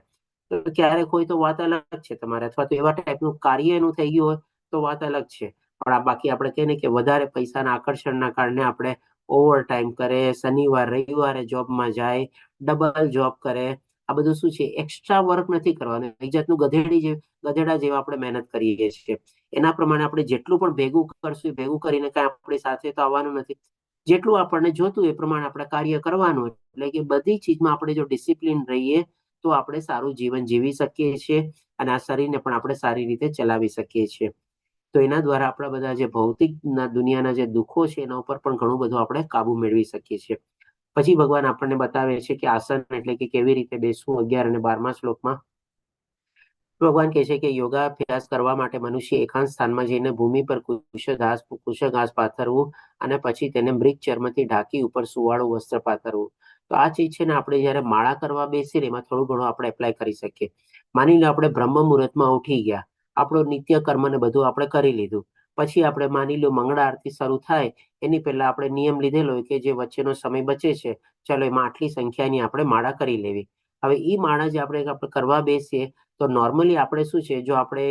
તો ક્યારેક હોય તો વાત અલગ છે તમારે, અથવા તો એવા ટાઈપનું કાર્ય એનું થઈ ગયું હોય તો વાત અલગ છે. પણ આ બાકી આપણે કહીએ ને કે વધારે પૈસાના આકર્ષણના કારણે આપણે ઓવર ટાઈમ કરે, શનિવાર રવિવારે જોબમાં જાય, ડબલ જોબ કરે. આ બધું શું છે? એક્સ્ટ્રા વર્ક નથી કરવાનું. એક જાતનું ગધેડા જેવા આપણે મહેનત કરીએ છીએ. એના પ્રમાણે આપણે જેટલું પણ ભેગું કરશું, ભેગું કરીને કઈ આપણી સાથે તો આવવાનું નથી. જેટલું આપણને જોતું એ પ્રમાણે આપણે કાર્ય કરવાનું. એટલે કે બધી ચીજમાં આપણે જો ડિસિપ્લિન રહીએ તો આપણે સારું જીવન જીવી શકીએ છીએ અને આ શરીરને પણ આપણે સારી રીતે ચલાવી શકીએ છીએ. તો એના દ્વારા આપણા બધા જે ભૌતિક દુનિયાના જે દુઃખો છે એના ઉપર પણ ઘણું બધું આપણે કાબુ મેળવી શકીએ છીએ. પછી ભગવાન આપણને બતાવે છે કે આસન એટલે કે કેવી રીતે બેસવું. 11 અને 12મા શ્લોકમાં ભગવાન કહે છે કે યોગાભ્યાસ કરવા માટે મનુષ્ય એકાંત સ્થાનમાં જઈને ભૂમિ પર કુશ ઘાસ પાથરવું અને પછી તેને મૃગ ચર્મથી ઢાંકી ઉપર સુવાળું વસ્ત્ર પાથરવું. તો આ ચીજ છે ને, આપણે જયારે માળા કરવા બેસીએ એમાં થોડું ઘણું આપણે એપ્લાય કરી શકીએ. માની લો આપણે બ્રહ્મ મુહૂર્તમાં ઉઠી ગયા, આપણો નિત્ય કર્મ ને બધું આપણે કરી લીધું. પછી આપણે માની લો મંગળા આરતી શરૂ થાય એની પહેલા આપણે નિયમ લીધેલો હોય કે જે વચ્ચેનો સમય બચે છે, ચાલો એમાં આટલી સંખ્યાની આપણે માળા કરી લેવી. હવે એ માળા જે આપણે કરવા બેસીએ તો નોર્મલી આપણે શું છે, જો આપણે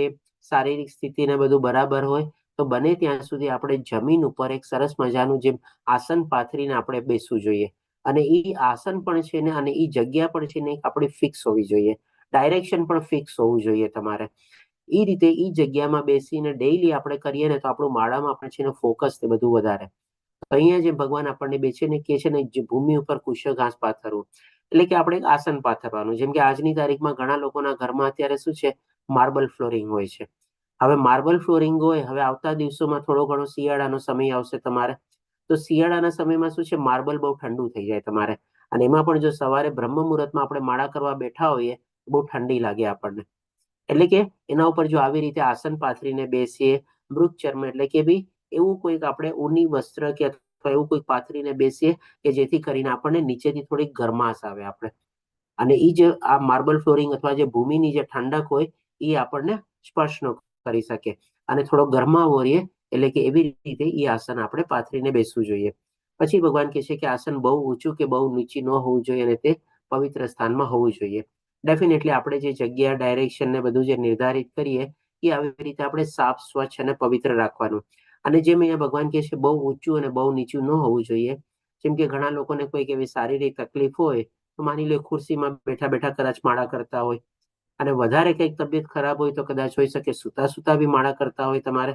શારીરિક સ્થિતિને બધું બરાબર હોય તો બને ત્યાં સુધી આપણે જમીન ઉપર એક સરસ મજાનું જેમ આસન પાથરીને આપણે બેસવું જોઈએ. અને એ આસન પણ છે ને, અને એ જગ્યા પણ છે ને, આપણી ફિક્સ હોવી જોઈએ. ડાયરેક્શન પણ ફિક્સ હોવું જોઈએ તમારે. એ રીતે એ જગ્યામાં બેસીને ડેઈલી આપણે કરીએ ને તો આપણું માળામાં આપણે છે ને ફોકસ તે બધું વધારે. અહીંયા જે ભગવાન આપણને બેસે ને કે છે ને, ભૂમિ ઉપર ઘાસ પાથરવું એટલે કે આપણે એક આસન પાથરવાનું. જેમ કે આજની તારીખમાં ઘણા લોકોના ઘરમાં અત્યારે શું છે, માર્બલ ફ્લોરિંગ હોય છે. હવે માર્બલ ફ્લોરિંગ હોય, હવે આવતા દિવસોમાં થોડો ઘણો શિયાળાનો સમય આવશે તમારે, તો શિયાળાના સમયમાં શું છે, માર્બલ બહુ ઠંડુ થઈ જાય તમારે. અને એમાં પણ જો સવારે બ્રહ્મ મુહૂર્તમાં આપણે માળા કરવા બેઠા હોઈએ, બહુ ઠંડી લાગે આપણને. એટલે કે એના ઉપર જો આવી રીતે આસન પાથરીને બેસીએ, મૃગ ચર્મ એટલે કે ભાઈ એવું કોઈક આપણે ઊની વસ્ત્ર કે અથવા એવું કોઈક પાથરીને બેસીએ કે જેથી કરીને આપણને નીચેથી થોડીક ગરમાશ આવે આપણે. અને એ જે આ માર્બલ ફ્લોરિંગ અથવા જે ભૂમિની જે ઠંડક હોય એ આપણને સ્પર્શ ન કરી શકે અને થોડો ગરમાવો રહીએ. એટલે કે એવી રીતે એ આસન આપણે પાથરીને બેસવું જોઈએ. પછી ભગવાન કહે છે કે આસન બહુ ઊંચું કે બહુ નીચી ન હોવું જોઈએ અને તે પવિત્ર સ્થાનમાં હોવું જોઈએ. ડેફિનેટલી આપણે જે જગ્યા, ડાયરેક્શન ને બધું જે નિર્ધારિત કરીએ એ આવી રીતે આપણે સાફ, સ્વચ્છ અને પવિત્ર રાખવાનું. અને જેમ અહીંયા ભગવાન કહે છે બહુ ઊંચું અને બહુ નીચું ન હોવું જોઈએ. જેમ કે ઘણા લોકોને કોઈક એવી શારીરિક તકલીફ હોય તો માની લો ખુરશીમાં બેઠા બેઠા કદાચ માળા કરતા હોય, અને વધારે કંઈક તબિયત ખરાબ હોય તો કદાચ હોઈ શકે સુતા સુતા બી માળા કરતા હોય તમારે.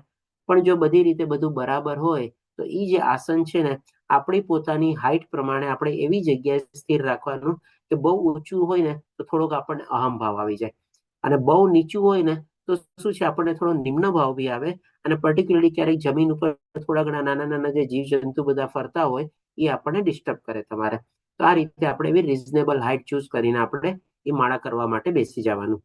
પણ જો બધી રીતે બધું બરાબર હોય તો એ જે આસન છે ને, આપણી પોતાની હાઈટ પ્રમાણે આપણે એવી જગ્યાએ સ્થિર રાખવાનું કે બહુ ઊંચું હોય ને તો થોડોક આપણને અહમ ભાવ આવી જાય, અને બહુ નીચું હોય ને તો શું છે, આપણને થોડો નિમ્ન ભાવ બી આવે. અને પર્ટિક્યુલરલી ક્યારેક જમીન ઉપર થોડા ઘણા નાના નાના જે જીવ જંતુ બધા ફરતા હોય એ આપણને ડિસ્ટર્બ કરે તમારે. તો આ રીતે આપણે એવી રિઝનેબલ હાઈટ ચૂઝ કરીને આપણે એ માળા કરવા માટે બેસી જવાનું.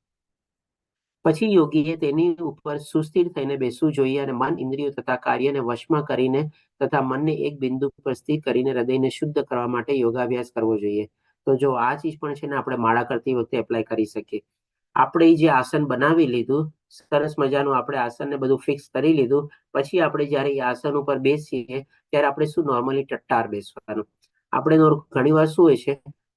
પછી યોગીએ તેની ઉપર સુસ્થિર થઈને બેસવું જોઈએ અને મન, ઇન્દ્રિયો તથા કાર્યને વશમાં કરીને તથા મનને એક બિંદુ પર સ્થિર કરીને હૃદયને શુદ્ધ કરવા માટે યોગાભ્યાસ કરવો જોઈએ. તો જો આ ચીજ પણ છે ને, આપણે માળા કરતી વખતે એપ્લાય કરી શકીએ. આપણે જે આસન બનાવી લીધું, સરસ મજાનું આપણે આસનને બધું ફિક્સ કરી લીધું, પછી આપણે જયારે એ આસન ઉપર બેસીએ ત્યારે આપણે શું નોર્મલી ટટ્ટાર બેસવાનું. આપણે ઘણી વાર શું હોય છે,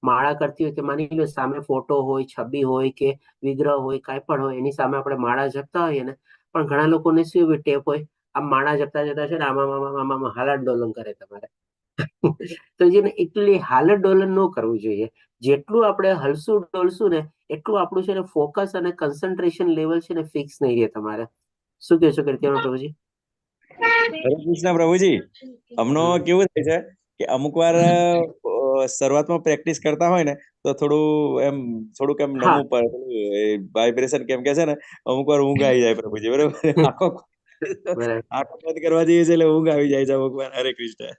માળા કરતી હોય કે માની લો સામે ફોટો હોય, છબી હોય કે વિગ્રહ હોય, કાંઈ પણ હોય, એની સામે આપણે માળા જપતા હોઈએ ને, પણ ઘણા લોકોને શું એવી ટેપ હોય, આમ માળા જપતા જતા છે ને આમાં હાલત ડોલન કરે તમારે. તો જેને એટલી હાલત ડોલન ન કરવું જોઈએ. જેટલું આપણે હલશું ડોલશું ને એટલું આપણું છે ને ફોકસ અને કન્સન્ટ્રેશન લેવલ છે ને ફિક્સ નહીં રહે તમારે. શું કહો છો કીર્તિમાં પ્રભુજી? હરે કૃષ્ણ પ્રભુજી. હમણો કેવું થાય છે કે અમુક વાર શરૂઆતમાં પ્રેક્ટિસ કરતા હોય ને તો થોડુંક એમ હા. નમવું પડે, વાઇબ્રેશન કેમ કે છે ને, અમુક વાર ઊંઘ આવી જાય પ્રભુજી, બરોબર. આખો બરાબર. આંખો બંધ કરવા જઈએ છે એટલે ઊંઘ આવી જાય છે અમુક વાર. હરે કૃષ્ણ.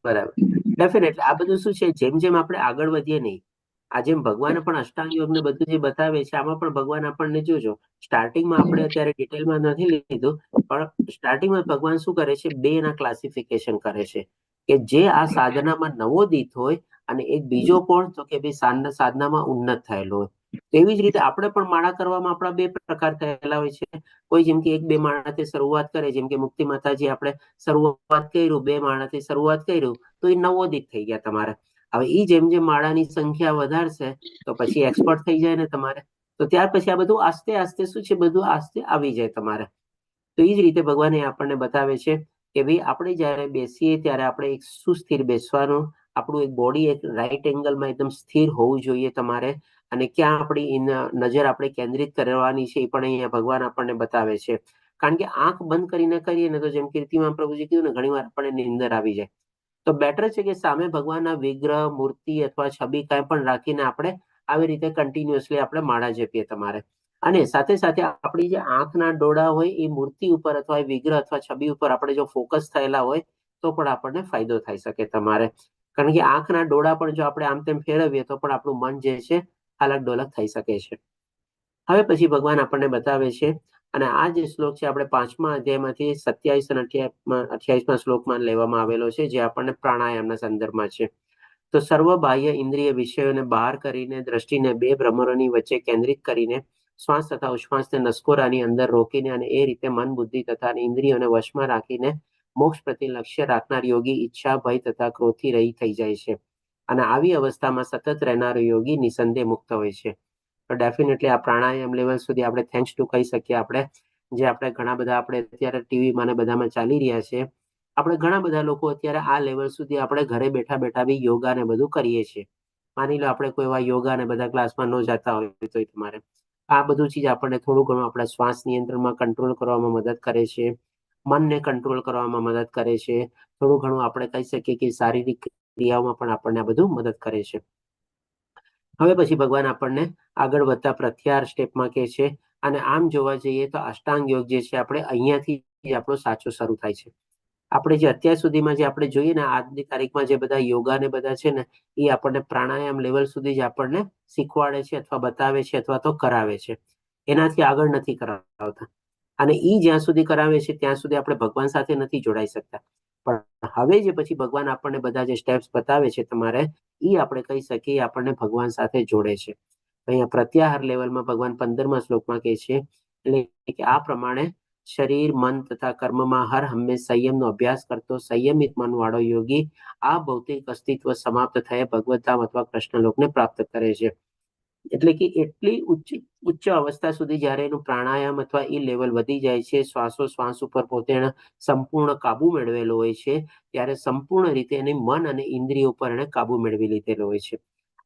બરાબર. ડેફિનેટલી આ બધું શું છે, જેમ જેમ આપણે આગળ વધીએ નહીં, આ જેમ ભગવાને પણ અષ્ટાંગ યોગ ને બધું જે બતાવે છે, આમાં પણ ભગવાન આપણને જોજો, સ્ટાર્ટિંગમાં આપણે અત્યારે ડિટેલમાં નથી લીધું, પણ સ્ટાર્ટિંગમાં ભગવાન શું કરે છે, બે ના ક્લાસિફિકેશન કરે છે, કે જે આ સાધનામાં નવોદિત હોય અને એક બીજો કોણ, તો કે ભાઈ સાધનામાં ઉન્નત થયેલો હોય. તેવી જ રીતે આપણે પણ માળા કરવામાં આપણા બે પ્રકાર થયેલા હોય છે. કોઈ જેમ કે એક બે માળાથી શરૂઆત કરે, જેમ કે મુક્તિ માતાજી આપણે શરૂઆત કર્યું, બે માળાથી શરૂઆત કર્યું, તો એ નવોદિત થઈ ગયા તમારે. હવે એ જેમ જેમ માળાની સંખ્યા વધારશે તો પછી એક્સપર્ટ થઈ જાય ને તમારે. તો ત્યાર પછી આ બધું આસ્તે આસ્તે શું છે, બધું આસ્તે આવી જાય તમારે. તો એ જ રીતે ભગવાન એ આપણને બતાવે છે કે ભાઈ આપણે જયારે બેસીએ ત્યારે આપણે એક સુસ્થિર બેસવાનું, આપણું એક બોડી એક રાઈટ એંગલમાં એકદમ સ્થિર હોવું જોઈએ તમારે. અને ક્યાં આપણી નજર આપણે કેન્દ્રિત કરવાની છે એ પણ અહીંયા ભગવાન આપણને બતાવે છે. કારણ કે આંખ બંધ કરીને કરીએ ને, તો જેમ કીર્તિમાં પ્રભુજી કીધું ને, ઘણી વાર આપણને નીંદર આવી જાય. તો બેટર છે કે સામે ભગવાનના વિગ્રહ, મૂર્તિ અથવા છબી કાંઈ પણ રાખીને આપણે આવી રીતે કન્ટિન્યુઅસલી આપણે માળા જપીએ તમારે. અને સાથે સાથે આપણી જે આંખના ડોળા હોય એ મૂર્તિ ઉપર અથવા વિગ્રહ અથવા છબી ઉપર આપણે જો ફોકસ થયેલા હોય તો પણ આપણને ફાયદો થઈ શકે તમારે. કારણ કે આંખના ડોળા પણ જો આપણે આમ તેમ ફેરવીએ તો પણ આપણું મન જે છે હાલક ડોલક થઈ શકે છે. હવે પછી ભગવાન આપણને બતાવે છે, અને આ જે શ્લોક છે આપણે 5મા અધ્યાયમાંથી 27 અને 28મા શ્લોકમાં લેવામાં આવેલો છે, જે આપણને પ્રાણાયામના સંદર્ભમાં છે. તો સર્વ બાહ્ય ઇન્દ્રિય વિષયોને બહાર કરીને દ્રષ્ટિને બે ભ્રમરોની વચ્ચે કેન્દ્રિત કરીને શ્વાસ તથા ઉશ્વાસને નસકોરાની અંદર રોકીને અને એ રીતે મન, બુદ્ધિ તથા ઇન્દ્રિયોને વશમાં રાખીને મોક્ષ પ્રત્યે લક્ષ્ય રાખનાર યોગી ઈચ્છા, ભય તથા ક્રોધથી રહી થઈ જાય છે. અને આવી અવસ્થામાં સતત રહેનારો યોગી નિસંદેહ મુક્ત હોય છે. તો ડેફિનેટલી આ પ્રાણાયામ લેવલ સુધી આપણે થેન્ક્સ ટુ કહી શકીએ. આપણે જે આપણે ઘણા બધા આપણે અત્યારે ટીવીમાં ને બધામાં ચાલી રહ્યા છે, આપણે ઘણા બધા લોકો અત્યારે આ લેવલ સુધી આપણે ઘરે બેઠા બેઠા બી યોગા ને બધું કરીએ છીએ. માની લો આપણે કોઈ એવા યોગા ને બધા ક્લાસમાં ન જતા હોય તો તમારે આ બધું ચીજ આપણને થોડું ઘણું આપણા શ્વાસ નિયંત્રણમાં કંટ્રોલ કરવામાં મદદ કરે છે, મનને કંટ્રોલ કરવામાં મદદ કરે છે, થોડું ઘણું આપણે કહી શકીએ કે શારીરિક ક્રિયાઓમાં પણ આપણને આ બધું મદદ કરે છે. હવે પછી ભગવાન આપણને આગળ વધતા પ્રત્યાર સ્ટેપમાં કહે છે, અને આમ જોવા જઈએ તો અષ્ટાંગ યોગ જે છે આપણે અહીંયાથી આપણો સાચો શરૂ થાય છે. આપણે જે અત્યાર સુધીમાં જે આપણે જોઈએ ને, આજની તારીખમાં જે બધા યોગા ને બધા છે ને, એ આપણને પ્રાણાયામ લેવલ સુધી જ આપણને શીખવાડે છે અથવા બતાવે છે અથવા તો કરાવે છે. એનાથી આગળ નથી કરાવતા. અને એ જ્યાં સુધી કરાવે છે ત્યાં સુધી આપણે ભગવાન સાથે નથી જોડાઈ શકતા. પણ હવે જે પછી ભગવાન આપણને બધા જે સ્ટેપ્સ બતાવે છે તમારે, એ આપણે કહી શકીએ આપણને ભગવાન સાથે જોડે છે. અહીંયા પ્રત્યાહાર લેવલમાં ભગવાન 15મા શ્લોકમાં કહે છે, એટલે કે આ પ્રમાણે શરીર, મન તથા કર્મમાં હર હંમેશ સંયમનો અભ્યાસ કરતો સંયમિત મન વાળો યોગી આ ભૌતિક અસ્તિત્વ સમાપ્ત થયે ભગવત અથવા કૃષ્ણલોકને પ્રાપ્ત કરે છે. એટલે કે એટલી ઉચ્ચ અવસ્થા સુધી જયારે એનું પ્રાણાયામ અથવા એ લેવલ વધી જાય છે, શ્વાસોશ્વાસ ઉપર પોતે સંપૂર્ણ કાબુ મેળવેલો હોય છે, ત્યારે સંપૂર્ણ રીતે એને મન અને ઇન્દ્રિય ઉપર એને કાબુ મેળવી લીધેલો હોય છે.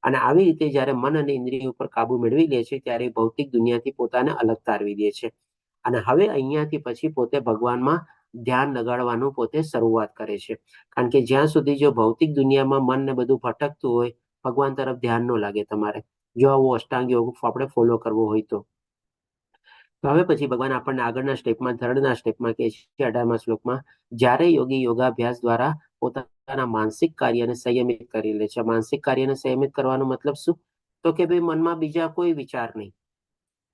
અને આવી રીતે જયારે મન અને ઇન્દ્રિય ઉપર કાબુ મેળવી લે છે, ત્યારે ભૌતિક દુનિયાથી પોતાને અલગ તારવી દે છે. અને હવે અહીંયાથી પછી પોતે ભગવાનમાં ધ્યાન લગાડવાનું પોતે શરૂઆત કરે છે. કારણ કે જ્યાં સુધી જો ભૌતિક દુનિયામાં મન ને બધું ભટકતું હોય, ભગવાન તરફ ધ્યાન ન લાગે તમારે, જો આવું અષ્ટાંગ યોગ આપણે ફોલો કરવો હોય તો. હવે પછી ભગવાન આપણને આગળના સ્ટેપમાં, થર્ડના સ્ટેપમાં કહે છે 18મા શ્લોકમાં, જ્યારે યોગી યોગાભ્યાસ દ્વારા પોતાના માનસિક કાર્યને સંયમિત કરી લે છે. માનસિક કાર્યને સંયમિત કરવાનો મતલબ શું? તો કે ભાઈ મનમાં બીજા કોઈ વિચાર નહીં,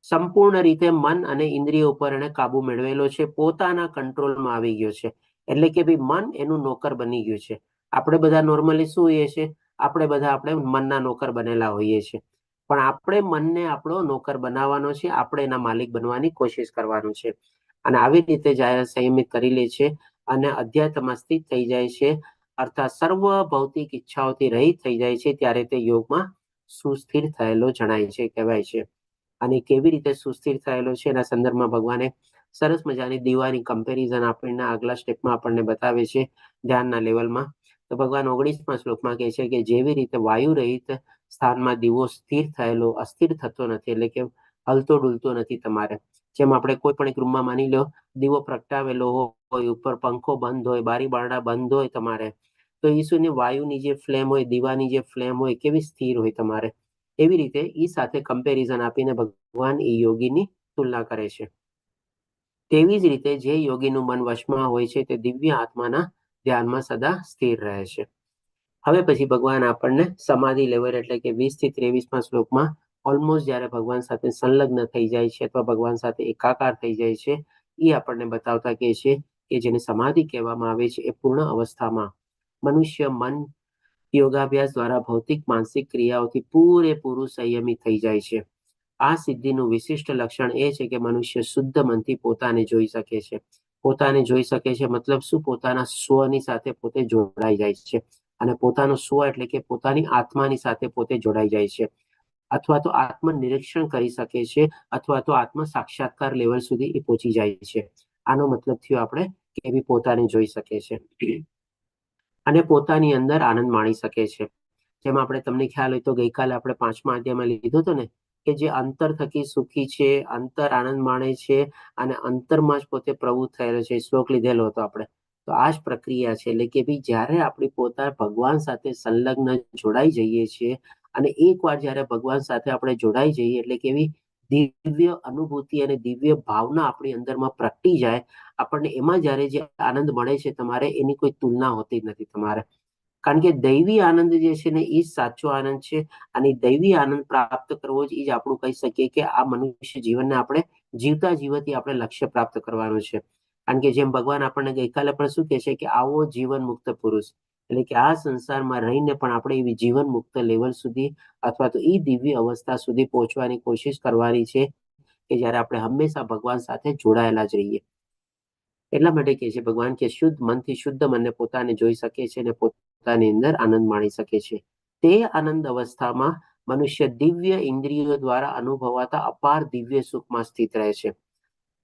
સંપૂર્ણ રીતે મન અને ઇન્દ્રિયો ઉપર એને કાબુ મેળવેલો છે, પોતાના કંટ્રોલમાં આવી ગયો છે. એટલે કે ભાઈ મન એનું નોકર બની ગયું છે. આપણે બધા નોર્મલી શું હોઈએ છીએ? આપણે બધા આપણે મનના નોકર બનેલા હોઈએ છીએ. પણ આપણે મનને આપણો નોકર બનાવવાનો છે, આપણે એના માલિક બનવાની કોશિશ કરવાનું છે. અને આવી રીતે જ્યારે સંયમિત કરી લે છે અને અધ્યાત્મમાં સ્થિત થઈ જાય છે, અર્થાત સર્વ ભૌતિક ઈચ્છાઓથી રહિત થઈ જાય છે, ત્યારે તે યોગમાં સુસ્થિર થયેલો જણાય છે, કહેવાય છે. અને કેવી રીતે સુસ્થિર થયેલો છે એના સંદર્ભમાં ભગવાને સરસ મજાની દીવાની કમ્પેરિઝન આપણને આગલા સ્ટેપમાં આપણને બતાવે છે ધ્યાનના લેવલમાં. તો ભગવાન 19મા શ્લોકમાં કહે છે કે જેવી રીતે વાયુ રહિત સ્થાનમાં દીવો સ્થિર થયેલો અસ્થિર થતો નથી, એટલે કે હલતો ડુલતો નથી તમારે. જેમ આપણે કોઈ પણ એક રૂમમાં માની લો દીવો પ્રગટાવેલો હોય, ઉપર પંખો બંધ હોય, બારી બારણા બંધ હોય તમારે, તો ઈસુની વાયુની જે ફ્લેમ હોય, દીવાની જે ફ્લેમ હોય, કેવી સ્થિર હોય તમારે. એવી રીતે ઈ સાથે કમ્પેરિઝન આપીને ભગવાન એ યોગીની તુલના કરે છે. તેવી જ રીતે જે યોગીનું મન વશમાં હોય છે તે દિવ્ય આત્માના ધ્યાનમાં સદા સ્થિર રહે છે. હવે પછી ભગવાન આપણને સમાધિ લેવલ એટલે કે 20 થી 23માં શ્લોકમાં ઓલમોસ્ટ જ્યારે ભગવાન સાથે સંલગ્ન થઈ જાય છે અથવા ભગવાન સાથે એકાકાર થઈ જાય છે, એ આપણને બતાવતા કહે છે કે જેને સમાધિ કહેવામાં આવે છે એ પૂર્ણ અવસ્થામાં મનુષ્ય મન યોગાભ્યાસ દ્વારા ભૌતિક માનસિક ક્રિયાઓથી પૂરેપૂરું સંયમિત થઈ જાય છે. આ સિદ્ધિનું વિશિષ્ટ લક્ષણ એ છે કે મનુષ્ય શુદ્ધ મનથી પોતાને જોઈ શકે છે. પોતાને જોઈ શકે છે મતલબ શું? પોતાના સ્વની સાથે પોતે જોડાઈ જાય છે. અને પોતાનો સ્વ એટલે કે પોતાની આત્માની સાથે પોતે જોડાઈ જાય છે, અથવા તો આત્મ નિરીક્ષણ કરી શકે છે, અથવા તો આત્મ સાક્ષાત્કાર લેવલ સુધી એ પહોંચી જાય છે. આનો મતલબ થયો આપણે કે એ પોતાને જોઈ શકે છે અને પોતાની અંદર આનંદ માણી શકે છે. જેમ આપણે તમને ખ્યાલ હોય તો ગઈકાલે આપણે 5મા અધ્યાયમાં લીધું હતું ને કે જે અંતર થકી સુખી છે, અંતર આનંદ માણે છે અને અંતરમાં જ પોતે પ્રવૃત્ત થયેલો છે, શ્લોક લીધેલો હતો આપણે. તો આ જ પ્રક્રિયા છે. એટલે કે ભાઈ જ્યારે આપણે પોતા ભગવાન સાથે સંલગ્ન જોડાઈ જઈએ છીએ અને એકવાર જ્યારે ભગવાન સાથે આપણે જોડાઈ જઈએ એટલે કે એવી દિવ્ય અનુભૂતિ અને દિવ્ય ભાવના આપણી અંદરમાં પ્રગટી જાય, આપણને એમાં જ્યારે જે આનંદ મળે છે તમારે એની કોઈ તુલના હોતી જ નથી તમારે. કારણ કે દૈવી આનંદ જે છે ને એ જ સાચો આનંદ છે અને દૈવી આનંદ પ્રાપ્ત કરવો જ એ જ આપણું કહી શકીએ કે આ મનુષ્ય જીવનને આપણે જીવતા જીવતી આપણે લક્ષ્ય પ્રાપ્ત કરવાનું છે. કારણ કે જેમ ભગવાન આપણને ગઈકાલે પણ શું કહે છે કે આવો જીવન મુક્ત પુરુષ, એટલે કે આ સંસારમાં રહીને પણ આપણે એવી જીવન મુક્ત લેવલ સુધી અથવા તો એ દિવ્ય અવસ્થા સુધી પહોંચવાની કોશિશ કરવાની છે કે જ્યારે આપણે હંમેશા ભગવાન સાથે જોડાયેલા જ રહીએ. એટલા માટે કહે છે ભગવાન કે શુદ્ધ મનથી શુદ્ધ મનને પોતાને જોઈ શકે છે અને પોતાની અંદર આનંદ માણી શકે છે. તે આનંદ અવસ્થામાં મનુષ્ય દિવ્ય ઇન્દ્રિયો દ્વારા અનુભવાતા અપાર દિવ્ય સુખમાં સ્થિત રહે છે.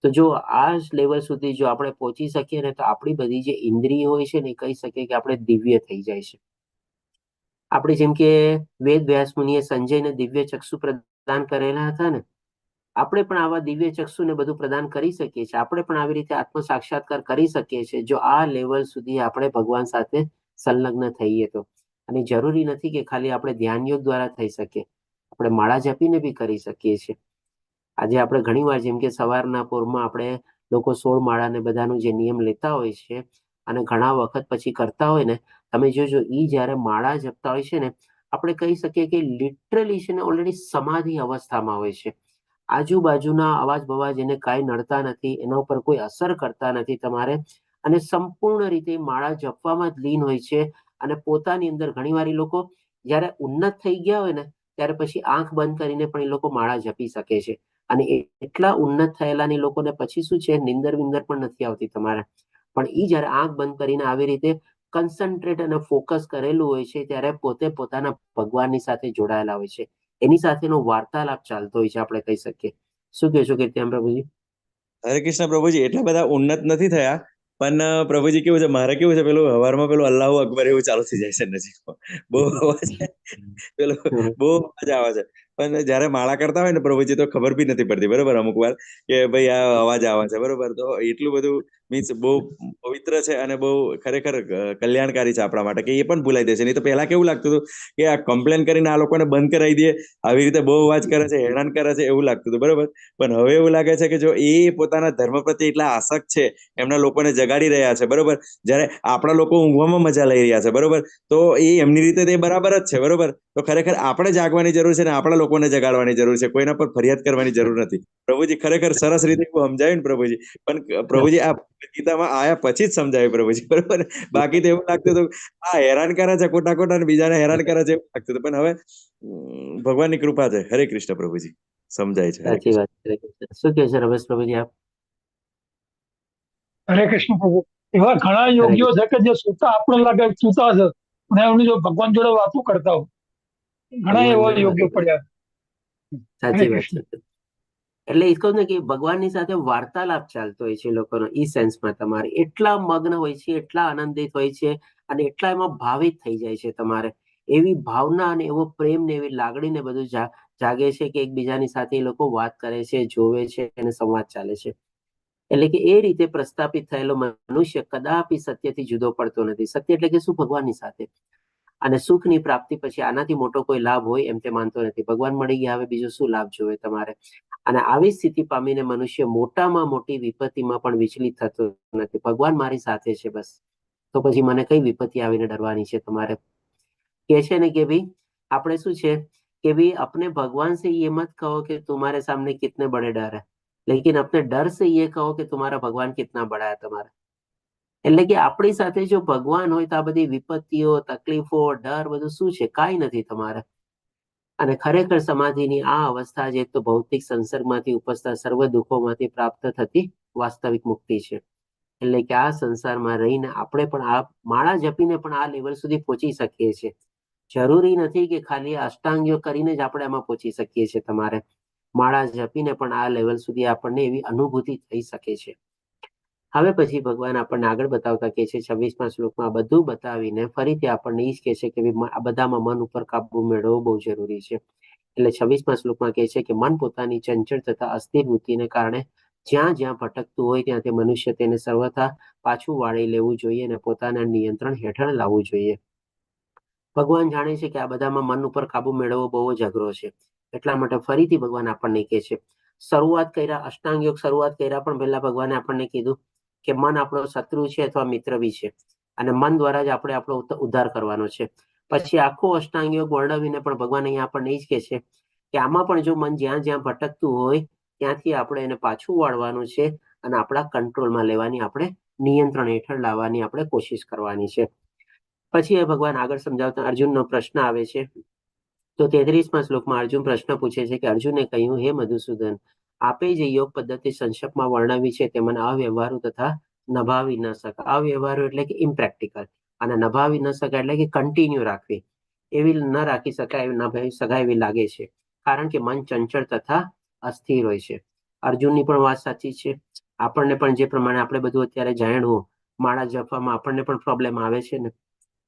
તો જો આ લેવલ સુધી જો આપણે પહોંચી શકીએ ને તો આપણી બધી જે ઇન્દ્રિયો હોય છે ને એ કહી શકીએ કે આપણે દિવ્ય થઈ જાય છે. આપણે જેમ કે વેદ વ્યાસ મુનિએ સંજયને દિવ્ય ચક્ષુ પ્રદાન કરેલા હતા ને, આપણે પણ આવા દિવ્ય ચક્ષુને બધું પ્રદાન કરી શકીએ છીએ. આપણે પણ આવી રીતે આત્મ સાક્ષાત્કાર કરી શકીએ છીએ જો આ લેવલ સુધી આપણે ભગવાન સાથે સંલગ્ન થઈએ તો. અને જરૂરી નથી કે ખાલી આપણે ધ્યાન યોગ દ્વારા થઈ શકે, આપણે માળા જપીને બી કરી શકીએ છીએ. આજે આપણે ઘણીવાર જેમ કે સવારના પોરમાં આપણે લોકો 16 માળાને બધાનું જે નિયમ લેતા હોય છે અને ઘણા વખત પછી કરતા હોય ને, તમે જોજો ઈ જ્યારે માળા જપતા હોય છે ને, આપણે કહી શકીએ કે લિટરલી છે ને ઓલરેડી સમાધિ અવસ્થામાં હોય છે. આજુબાજુના અવાજ બવાજ એને કાંઈ નડતા નથી, એના ઉપર કોઈ અસર કરતા નથી તમારે, અને સંપૂર્ણ રીતે માળા જપવામાં જ લીન હોય છે. અને પોતાની અંદર ઘણીવાર એ લોકો જ્યારે ઉન્નત થઈ ગયા હોય ને ત્યારે પછી આંખ બંધ કરીને પણ એ લોકો માળા જપી શકે છે. અને એટલા ઉન્નત થયેલાની લોકોને પછી શું છે નિંદર વિંદર પણ નથી આવતી તમારે. પણ એ જ્યારે આંખ બંધ કરીને આવી રીતે કન્સન્ટ્રેટ અને ફોકસ કરેલું હોય છે ત્યારે પોતે પોતાના ભગવાનની સાથે જોડાયેલા હોય છે. એની સાથેનો વાર્તાલાપ ચાલતો હોય છે આપણે કહી શકીએ. શું કહેશો કે તેમ પ્રભુજી? હરે કૃષ્ણ પ્રભુજી. એટલા બધા ઉન્નત નથી થયા, પણ પ્રભુજી કેવું છે, મારે કેવું છે, પેલું હવારમાં પેલું અલ્લાહુ અકબર એવું ચાલુ થઈ જાય છે નજીકમાં. બહુ અવાજ પેલો બહુ અવાજ આવે છે. પણ જયારે માળા કરતા હોય ને પ્રભુજી તો ખબર બી નથી પડતી, બરોબર, અમુક વાર કે ભાઈ આ અવાજ આવે છે, બરોબર. તો એટલું બધું મીન્સ બહુ પવિત્ર છે અને બહુ ખરેખર કલ્યાણકારી છે આપણા માટે, કે એ પણ ભૂલાઈ દેશે. નહીં તો પહેલા કેવું લાગતું હતું કે આ કમ્પ્લેન કરીને આ લોકોને બંધ કરાવી દઈએ, આવી રીતે બહુ અવાજ કરે છે, હેરાન કરે છે, એવું લાગતું હતું, બરોબર. પણ હવે એવું લાગે છે કે જો એ પોતાના ધર્મ પ્રત્યે એટલા આસક્ત છે, એમના લોકોને જગાડી રહ્યા છે, બરોબર, જ્યારે આપણા લોકો ઊંઘવામાં મજા લઈ રહ્યા છે, બરોબર, તો એ એમની રીતે તે બરાબર જ છે, બરોબર. તો ખરેખર આપણે જાગવાની જરૂર છે ને આપણા લોકોને જગાડવાની જરૂર છે, કોઈના પર ફરિયાદ કરવાની જરૂર નથી. પ્રભુજી ખરેખર સરસ રીતે સમજાયું ને પ્રભુજી. પણ પ્રભુજી આ ગીતામાં આયા પછી જ સમજાયું પ્રભુજી, બરોબર. બાકી તો એવું લાગતું હતું આ હેરાન કરે છે ખોટા ખોટા અને બીજાને હેરાન કરે છે એવું લાગતું હતું. પણ હવે ભગવાનની કૃપા છે. હરે કૃષ્ણ પ્રભુજી, સમજાય છે. હરે સાચી કૃષ્ણ. વાત. હરે કૃષ્ણ. શું કહે છે રમેશ પ્રભુજી આપ? હરે કૃષ્ણ પ્રભુ. એવા ઘણા હરે યોગીઓ કૃષ્ણ. છે કે જે સુતા આપણને લાગે સુતા છે, અને એમની જો ભગવાન જોડે વાતો કરતા હોય, ઘણા ભગવાન એવા જોડે વાતો યોગીઓ કરે. પડ્યા. હરે સાચી વાત કૃષ્ણ. છે. એટલે એ કહું ને કે ભગવાનની સાથે વાર્તાલાપ ચાલતો હોય છે લોકોનો ઈ સેન્સમાં. તમારે એટલા મગ્ન હોય છે, એટલા આનંદિત હોય છે અને એટલા એમાં ભાવિત થઈ જાય છે તમારે. એવી ભાવના અને એવો પ્રેમ ને એવી લાગણી ને બધું જાગે છે કે એકબીજાની સાથે એ લોકો વાત કરે છે, જોવે છે અને સંવાદ ચાલે છે. એટલે કે એ રીતે પ્રસ્થાપિત થયેલો મનુષ્ય કદાપી સત્યથી જુદો પડતો નથી. સત્ય એટલે કે શું? ભગવાનની સાથે. અને સુખની પ્રાપ્તિ પછી આનાથી મોટો કોઈ લાભ હોય એમ તે માનતો નથી. ભગવાન મળી ગયા, હવે બીજો શું લાભ જોવે તમારે? અને આવી સ્થિતિ પામીને મનુષ્ય મોટામાં મોટી વિપત્તિમાં પણ વિચલિત થતો નથી. ભગવાન મારી સાથે છે બસ. તો પછી મને કઈ વિપત્તિ આવીને ડરવાની છે તમારે? કે છે ને કે ભાઈ આપણે શું છે कि भाई अपने भगवान से ये मत कहो कि तुम्हारे सामने कितने बड़े डर है, लेकिन अपने डर से ये कहो कि तुम्हारा भगवान कितना बड़ा है तुम्हारा। એટલે કે આપણી સાથે જો ભગવાન હોય તો આ બધી વિપત્તિઓ, તકલીફો, ડર બધું શું છે? કાંઈ નથી તમારે। અને ખરેખર સમાધિની આ અવસ્થા જે તો ભૌતિક સંસર્ગમાંથી ઉપજતા સર્વ દુઃખોમાંથી પ્રાપ્ત થતી વાસ્તવિક મુક્તિ છે। એટલે કે આ સંસારમાં રહીને આપણે પણ આ માળા જપીને પણ આ લેવલ સુધી પહોંચી શકીએ છીએ। જરૂરી નથી કે ખાલી અષ્ટાંગ યોગ કરીને જ આપણે આમાં પહોંચી શકીએ છીએ। તમારે માળા જપીને પણ આ લેવલ સુધી આપણને એવી અનુભૂતિ થઈ શકે છે। હવે પછી ભગવાન આપણને આગળ બતાવતા કહે છે 26મા શ્લોકમાં બધું બતાવીને ફરીથી આપણને એ જ કહે છે કે આ બધામાં મન ઉપર કાબુ મેળવવો બહુ જરૂરી છે। એટલે 26મા શ્લોકમાં કહે છે કે મન પોતાની ચંચળ તથા અસ્થિર વૃત્તિને કારણે જ્યાં જ્યાં ભટકતું હોય ત્યાં તે મનુષ્ય તેને સર્વથા પાછું વાળી લેવું જોઈએ અને પોતાના નિયંત્રણ હેઠળ લાવવું જોઈએ। ભગવાન જાણે છે કે આ બધામાં મન ઉપર કાબુ મેળવવો બહુ જ અઘરો છે। એટલા માટે ફરીથી ભગવાન આપણને કહે છે, શરૂઆત કર્યા અષ્ટાંગ યોગ શરૂઆત કર્યા પણ પહેલા ભગવાને આપણને કીધું કે મન આપણો શત્રુ છે અથવા મિત્ર બી છે અને મન દ્વારા જ આપણે આપણો ઉદ્ધાર કરવાનો છે। પછી આખો અષ્ટાંગ યોગ વર્ણવીને પણ ભગવાન અહીંયા આપણને એ જ કહે છે કે આમાં પણ જો મન જ્યાં જ્યાં ભટકતું હોય ત્યાંથી આપણે એને પાછું વાળવાનું છે અને આપણા કંટ્રોલમાં લેવાની, આપણે નિયંત્રણ હેઠળ લાવવાની આપણે કોશિશ કરવાની છે। પછી એ ભગવાન આગળ સમજાવતા અર્જુનનો પ્રશ્ન આવે છે। તો 33મા શ્લોકમાં અર્જુન પ્રશ્ન પૂછે છે કે અર્જુને કહ્યું, હે મધુસૂદન, આપે જે યોગ પદ્ધતિ સંક્ષેપમાં વર્ણવી છે તે મને અવ્યવહારુ તથા નભાવી ન શકાય। અવ્યવહારુ એટલે કે ઇમ્પ્રેક્ટિકલ અને નભાવી ન શકાય એટલે કે કન્ટિન્યુ રાખવી, એવી ન રાખી શકાય, નભાવી શકાય એવી લાગે છે, કારણ કે મન ચંચળ તથા અસ્થિર હોય છે। અર્જુનની પણ વાત સાચી છે। આપણને પણ જે પ્રમાણે આપણે બધું અત્યારે જાણવું, માળા જપવામાં આપણને પણ પ્રોબ્લેમ આવે છે ને,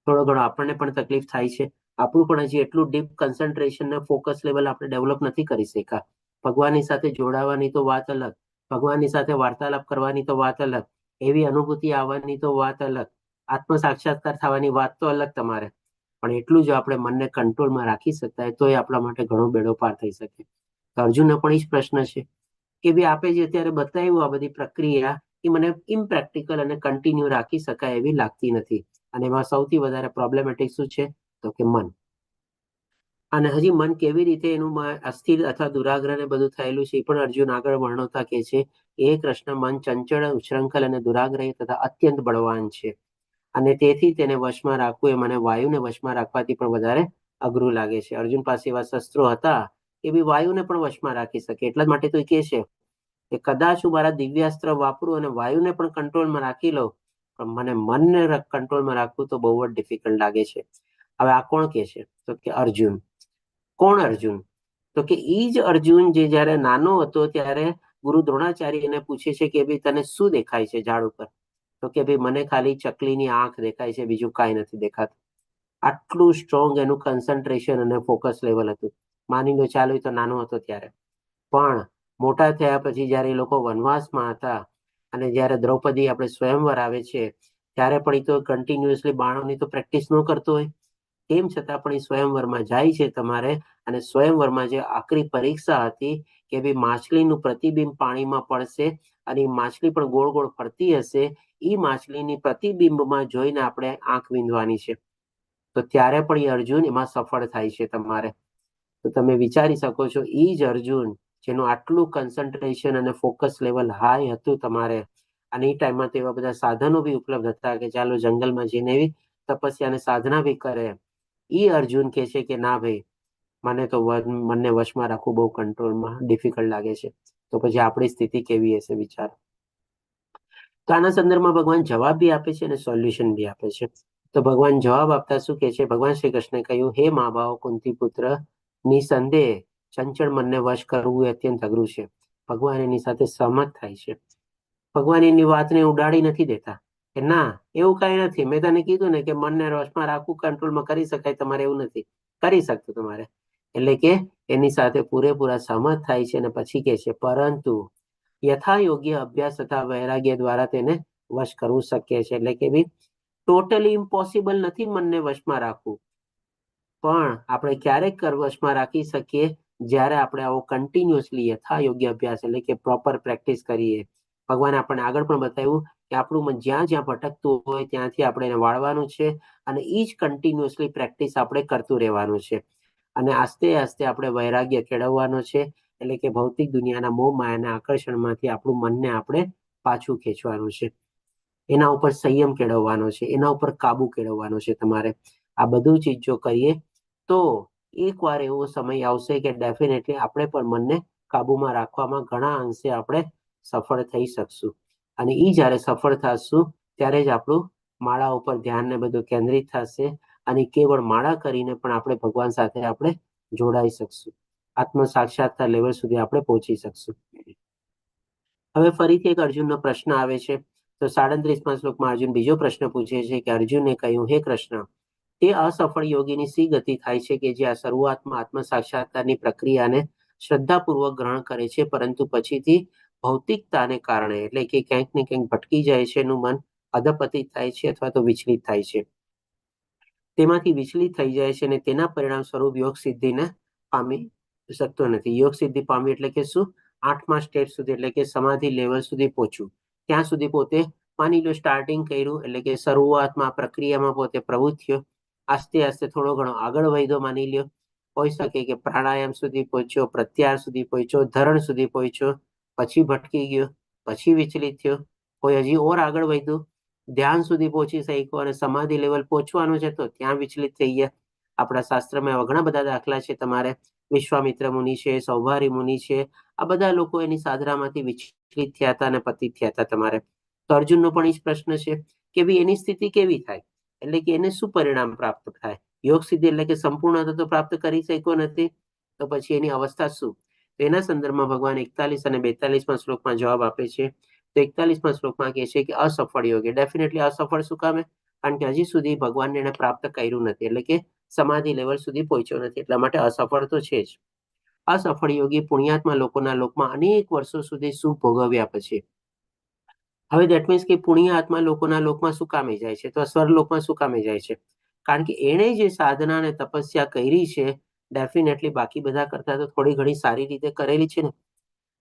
થોડો ઘણો આપણને પણ તકલીફ થાય છે। આપણું પણ હજી એટલું ડીપ કન્સન્ટ્રેશન ને ફોકસ લેવલ આપણે ડેવલપ નથી કરી શક્યા। ભગવાનની સાથે જોડાવાની તો વાત અલગ, ભગવાનની સાથે વાર્તાલાપ કરવાની તો વાત અલગ, એવી અનુભૂતિ આવવાની તો વાત અલગ, આત્મ સાક્ષાત્કાર થવાની વાત તો અલગ તમારે, પણ એટલું જ આપણે મનને કંટ્રોલમાં રાખી શકતા તો એ આપણા માટે ઘણો બેડો પાર થઈ શકે। તો અર્જુનનો પણ એ જ પ્રશ્ન છે કે ભાઈ આપે જે અત્યારે બતાવ્યું આ બધી પ્રક્રિયા એ મને ઇમ્પ્રેક્ટિકલ અને કન્ટિન્યુ રાખી શકાય એવી લાગતી નથી, અને એમાં સૌથી વધારે પ્રોબ્લેમેટિક શું છે તો કે મન। અને હજી મન કેવી રીતે એનું અસ્થિર અથવા દુરાગ્રહ ને બધું થયેલું છે એ પણ અર્જુન આગળ વર્ણવતા કહે છે, એ કૃષ્ણ મન ચંચળ, ઉચ્છૃંખલ અને દુરાગ્રહી તથા અત્યંત બળવાન છે અને તેથી તેને વશમાં રાખવું એ મને વાયુને વશમાં રાખવાથી પણ વધારે અઘરું લાગે છે। અર્જુન પાસે એવા શસ્ત્રો હતા કે બી વાયુને પણ વશમાં રાખી શકે, એટલા માટે તો એ કહે છે કે કદાચ હું મારા દિવ્યાસ્ત્ર વાપરું અને વાયુને પણ કંટ્રોલમાં રાખી લઉં, પણ મને મનને કંટ્રોલમાં રાખવું તો બહુ જ ડિફિકલ્ટ લાગે છે। હવે આ કોણ કહે છે તો કે અર્જુન। કોણ અર્જુન? તો કે એ જ અર્જુન જે જયારે નાનો હતો ત્યારે ગુરુ દ્રોણાચાર્ય એને પૂછે છે કે ભાઈ તને શું દેખાય છે ઝાડ ઉપર? તો કે ભાઈ મને ખાલી ચકલીની આંખ દેખાય છે, બીજું કાંઈ નથી દેખાતું। આટલું સ્ટ્રોંગ એનું કન્સન્ટ્રેશન અને ફોકસ લેવલ હતું। માની લો ચાલો તો નાનો હતો ત્યારે, પણ મોટા થયા પછી જયારે એ લોકો વનવાસમાં હતા અને જયારે દ્રૌપદી આપણે સ્વયંવર આવે છે ત્યારે પણ એ તો કન્ટિન્યુઅસલી બાણોની તો પ્રેક્ટિસ ન કરતો હોય, તેમ છતાં પણ એ સ્વયંવરમાં જાય છે તમારે, અને સ્વયંવરમાં જે આકરી પરીક્ષા હતી કે ભાઈ માછલીનું પ્રતિબિંબ પાણીમાં પડશે અને એ માછલી પણ ગોળ ગોળ ફરતી હશે, એ માછલીની પ્રતિબિંબમાં જોઈને આપણે આંખ વીંધવાની છે, તો ત્યારે પણ એ અર્જુન એમાં સફળ થાય છે તમારે। તો તમે વિચારી શકો છો એ જ અર્જુન જેનું આટલું કન્સન્ટ્રેશન અને ફોકસ લેવલ હાઈ હતું તમારે, અને એ ટાઈમમાં તો એવા બધા સાધનો બી ઉપલબ્ધ હતા કે ચાલો જંગલમાં જઈને એવી તપસ્યા અને સાધના બી કરે, એ અર્જુન કહે છે કે ના ભાઈ મને તો મનને વશમાં રાખવું બહુ કંટ્રોલમાં ડિફિકલ્ટ લાગે છે। તો પછી આપણી સ્થિતિ કેવી હશે વિચાર। તો આના સંદર્ભમાં ભગવાન જવાબ બી આપે છે અને સોલ્યુશન બી આપે છે। તો ભગવાન જવાબ આપતા શું કહે છે? ભગવાન શ્રી કૃષ્ણે કહ્યું, હે મા ભાવ કુંતી પુત્ર, નિસંદેહ ચંચળ મનને વશ કરવું એ અત્યંત અઘરું છે। ભગવાન એની સાથે સહમત થાય છે। ભગવાન એની વાતને ઉડાડી નથી દેતા કે ના એવું કઈ નથી, મેં તને કીધું ને કે મનને વશમાં રાખવું કંટ્રોલમાં કરી શકાય, તમારે એવું નથી કરી શકતું તમારે। એટલે કે એની સાથે પૂરેપૂરા સહમત થાય છે અને પછી કહે છે પરંતુ યથા યોગ્ય અભ્યાસ તથા વૈરાગ્ય દ્વારા તેને વશ કરવું શક્ય છે। એટલે કે ભાઈ ટોટલી ઇમ્પોસિબલ નથી મનને વશમાં રાખવું, પણ આપણે ક્યારેક વશમાં રાખી શકીએ જ્યારે આપણે આવો કન્ટિન્યુઅસલી યથા યોગ્ય અભ્યાસ એટલે કે પ્રોપર પ્રેક્ટિસ કરીએ। ભગવાન આપણને આગળ પણ બતાવ્યું કે આપણું મન જ્યાં જ્યાં ભટકતું હોય ત્યાંથી આપણે એને વાળવાનું છે અને એ જ કન્ટિન્યુઅસલી પ્રેક્ટિસ આપણે કરતું રહેવાનું છે. અને આસ્તે આસ્તે આપણે વૈરાગ્ય કેળવવાનો છે, એટલે કે ભૌતિક દુનિયાના મોહ માયાના આકર્ષણમાંથી આપણું મનને આપણે પાછું ખેંચવાનું છે. એના ઉપર સંયમ કેળવવાનો છે, એના ઉપર કાબુ કેળવવાનો છે તમારે. આ બધું ચીજ જો કરીએ તો એકવાર એવો સમય આવશે કે ડેફિનેટલી આપણે પણ મનને કાબુમાં રાખવામાં ઘણા અંશે આપણે સફળ થઈ શકશું. અને એ જ્યારે સફળ થશું ત્યારે જ આપણું માળા ઉપર ધ્યાન ને બધું કેન્દ્રિત થશે અને કેવળ માળા કરીને પણ આપણે ભગવાન સાથે આપણે જોડાઈ શકશું. આત્મ સાક્ષાત્કાર લેવલ સુધી આપણે પહોંચી શકશું. હવે ફરીથી એક અર્જુનનો પ્રશ્ન આવે છે. તો 37મા શ્લોકમાં અર્જુન બીજો પ્રશ્ન પૂછે છે કે અર્જુને કહ્યું, હે કૃષ્ણ, તે અસફળ યોગીની સી ગતિ થાય છે કે જે આ શરૂઆતમાં આત્મ સાક્ષાત્કારની પ્રક્રિયાને શ્રદ્ધાપૂર્વક ગ્રહણ કરે છે, પરંતુ પછીથી ભૌતિકતાને કારણે એટલે કે ક્યાંક ને ક્યાંક ભટકી જાય છે, એનું મન અધપતિત થાય છે અથવા તો વિચલિત થાય છે. તેમાંથી વિચલિત થઈ જાય છે અને તેના પરિણામ સ્વરૂપ યોગ સિદ્ધિને પામી શકતો નથી. યોગ સિદ્ધિ પામી એટલે કે શું? 8મા સ્ટેજ સુધી એટલે કે સમાધિ લેવલ સુધી પહોંચવું. ત્યાં સુધી પોતે માની લો સ્ટાર્ટિંગ કર્યું એટલે કે શરૂઆતમાં પ્રક્રિયામાં પોતે પ્રવૃત્ત થયો, આસ્તે આસ્તે થોડો ઘણો આગળ વધ્યો, માની લ્યો હોઈ શકે કે પ્રાણાયામ સુધી પહોંચ્યો, પ્રત્યાહાર સુધી પહોંચ્યો, ધરણ સુધી પહોંચ્યો, પછી ભટકી ગયો, પછી વિચલિત થયો, કોઈ હજી ઓર આગળ વધ્યું, ધ્યાન સુધી પહોંચી શક્યો અને સમાધિ લેવલ પહોંચવાનું છે તો ત્યાં વિચલિત થઈ ગયા. આપણા શાસ્ત્રમાં એવા ઘણા બધા દાખલા છે. તમારે વિશ્વામિત્ર મુનિ છે, સૌભારી મુનિ છે, આ બધા લોકો એની સાધનામાંથી વિચલિત થયા હતા અને પતિત થયા હતા. તમારે તો અર્જુનનો પણ એ જ પ્રશ્ન છે કે ભાઈ એની સ્થિતિ કેવી થાય, એટલે કે એને શું પરિણામ પ્રાપ્ત થાય? યોગ સિદ્ધિ એટલે કે સંપૂર્ણતા તો પ્રાપ્ત કરી શક્યો નથી, તો પછી એની અવસ્થા શું? તો એના સંદર્ભમાં ભગવાન 41 અને 42મા શ્લોકમાં જવાબ આપે છે. તો 41મા શ્લોકમાં કહે છે કે અસફળ યોગી. ડેફિનેટલી અસફળ શું કામે? કારણ કે હજી સુધી ભગવાનને એને પ્રાપ્ત કર્યું નથી, એટલે કે સમાધિ લેવલ સુધી પહોંચ્યો નથી, એટલા માટે અસફળ તો છે જ. અસફળ યોગી પુણ્યાત્મા લોકોના લોકમાં અનેક વર્ષો સુધી સુખ ભોગવ્યા પછી, હવે દેટ મીન્સ કે પુણ્યાત્મા લોકોના લોકમાં શું કામે જાય છે? તો સ્વર્ગલોકમાં શું કામે જાય છે? કારણ કે એણે જે સાધના અને તપસ્યા કરી છે ડેફિનેટલી બાકી બધા કરતા તો થોડી ઘણી સારી રીતે કરેલી છે ને.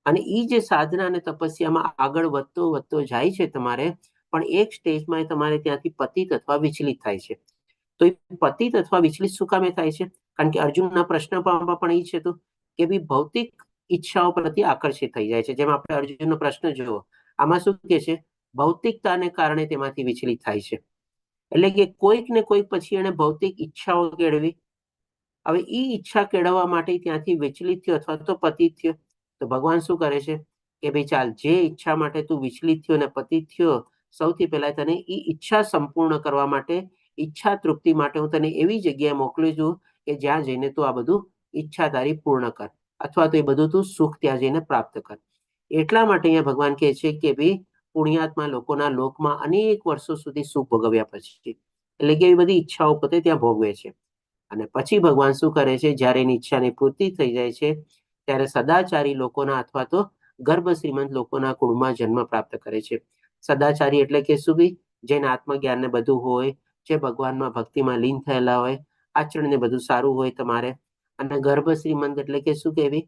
અને એ જે સાધના અને તપસ્યામાં આગળ વધતો જાય છે તમારે, પણ એક સ્ટેજમાં તમારે ત્યાંથી પતિત અથવા વિચલિત થાય છે. તો એ પતિત અથવા વિચલિત શું કામે થાય છે? કારણ કે અર્જુનના પ્રશ્નમાં પણ એ છે તો કે ભાઈ ભૌતિક ઈચ્છાઓ પ્રત્યે આકર્ષિત થઈ જાય છે. જેમ આપણે અર્જુનનો પ્રશ્ન જોયો, આમાં શું કે છે? ભૌતિકતાને કારણે તેમાંથી વિચલિત થાય છે. એટલે કે કોઈક ને કોઈક પછી એને ભૌતિક ઈચ્છાઓ કેળવી. હવે એ ઈચ્છા કેળવવા માટે ત્યાંથી વિચલિત થયો અથવા તો પતિત થયો. તો ભગવાન શું કરે છે કે ભાઈ ચાલ, જે ઈચ્છા માટે તું વિચલિત થયો અને પતિત થયો, સૌથી પહેલા તને એ ઈચ્છા સંપૂર્ણ કરવા માટે, ઈચ્છા તૃપ્તિ માટે હું તને એવી જગ્યાએ મોકલું છું કે જ્યાં જઈને તું આ બધું ઈચ્છા તારી પૂર્ણ કર, અથવા તો એ બધું તું સુખ ત્યાં જઈને પ્રાપ્ત કર. એટલા માટે અહીંયા ભગવાન કહે છે કે ભાઈ પુણ્યાત્મા લોકોના લોકમાં અનેક વર્ષો સુધી સુખ ભોગવ્યા પછી, એટલે કે એવી બધી ઈચ્છાઓ પોતે ત્યાં ભોગવે છે. અને પછી ભગવાન શું કરે છે? જ્યારે એની ઈચ્છાની પૂર્તિ થઈ જાય છે ત્યારે સદાચારી લોકોના અથવા તો ગર્ભ શ્રીમંત લોકોના કુળમાં જન્મ પ્રાપ્ત કરે છે. સદાચારી એટલે કે શું ભાઈ? જેને આત્મજ્ઞાન ને બધું હોય, જે ભગવાનમાં ભક્તિમાં લીન થયેલા હોય, આચરણ ને બધું સારું હોય તમારે. અને ગર્ભ શ્રીમંત એટલે કે શું કહેવી?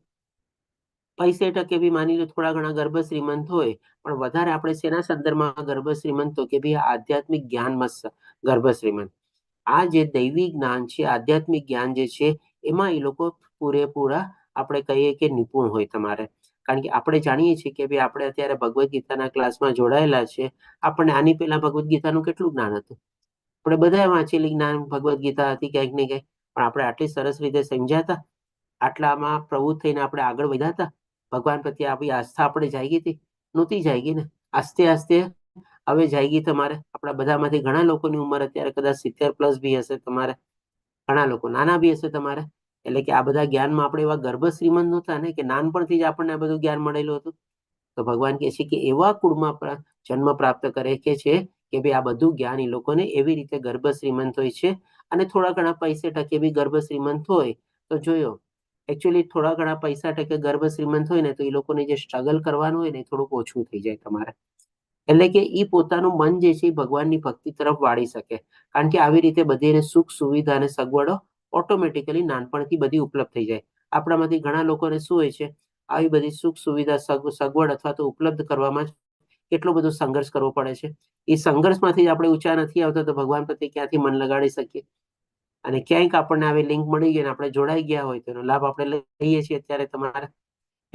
પૈસે ટકે બી માની લો થોડા ઘણા ગર્ભ શ્રીમંત હોય, પણ વધારે આપણે શેના સંદર્ભમાં ગર્ભ શ્રીમંત? તો કે ભાઈ આધ્યાત્મિક જ્ઞાનમાં ગર્ભ શ્રીમંત. આ જે દૈવી જ્ઞાન છે, આધ્યાત્મિક જ્ઞાન જે છે, એમાં એ લોકો પૂરેપૂરા આપણે કહીએ કે નિપુણ હોય તમારે. કારણ કે આપણે જાણીએ છીએ કે ભાઈ આપણે અત્યારે ભગવદ્ ગીતાના ક્લાસમાં જોડાયેલા છે. આપણને આની પહેલા ભગવદ્ ગીતાનું કેટલું જ્ઞાન હતું? આપણે બધા વાંચેલી જ્ઞાન ભગવદ્ ગીતા હતી ક્યાંક ને ક્યાંક, પણ આપણે આટલી સરસ રીતે સમજાતા, આટલામાં પ્રવૃત્ત થઈને આપણે આગળ વધ્યા હતા? ભગવાન પ્રત્યે આપણી આસ્થા આપણે જાગી હતી? નહોતી જાગી ને. આસ્તે આસ્તે હવે જાગી તમારે. આપણા બધામાંથી ઘણા લોકોની ઉંમર અત્યારે કદાચ 70+ બી હશે તમારે, ઘણા લોકો નાના બી હશે તમારે. એટલે કે આ બધા જ્ઞાનમાં આપણે એવા ગર્ભ શ્રીમંત નહોતા ને કે નાનપણથી જ આપણને આ બધું જ્ઞાન મળેલું હતું. તો ભગવાન કહે છે કે એવા કુળમાં જન્મ પ્રાપ્ત કરે કે છે કે ભાઈ આ બધું જ્ઞાન એ લોકોને એવી રીતે ગર્ભ શ્રીમંત હોય છે. અને થોડા ઘણા પૈસે ટકે બી ગર્ભ શ્રીમંત હોય તો જોયો, એકચ્યુઅલી થોડા ઘણા પૈસા ટકે ગર્ભ શ્રીમંત હોય ને તો એ લોકોને જે સ્ટ્રગલ કરવાનું હોય ને એ થોડુંક ઓછું થઈ જાય તમારે. એટલે કે એ પોતાનું મન જે છે એ ભગવાનની ભક્તિ તરફ વાળી શકે. કારણ કે આવી રીતે બધી એને સુખ સુવિધા અને સગવડો ઓટોમેટિકલી નાનપણથી બધી ઉપલબ્ધ થઈ જાય. આપણામાંથી ઘણા લોકોને શું હોય છે? આવી બધી સુખ સુવિધા સગવડ અથવા તો ઉપલબ્ધ કરવામાં જ કેટલો બધો સંઘર્ષ કરવો પડે છે. એ સંઘર્ષમાંથી જ આપણે ઊંચા નથી આવતા તો ભગવાન પ્રત્યે ક્યાંથી મન લગાડી શકીએ? અને ક્યાંક આપણને આવી લિંક મળી ગઈ અને આપણે જોડાઈ ગયા હોય તો એનો લાભ આપણે લઈએ છીએ અત્યારે તમારે.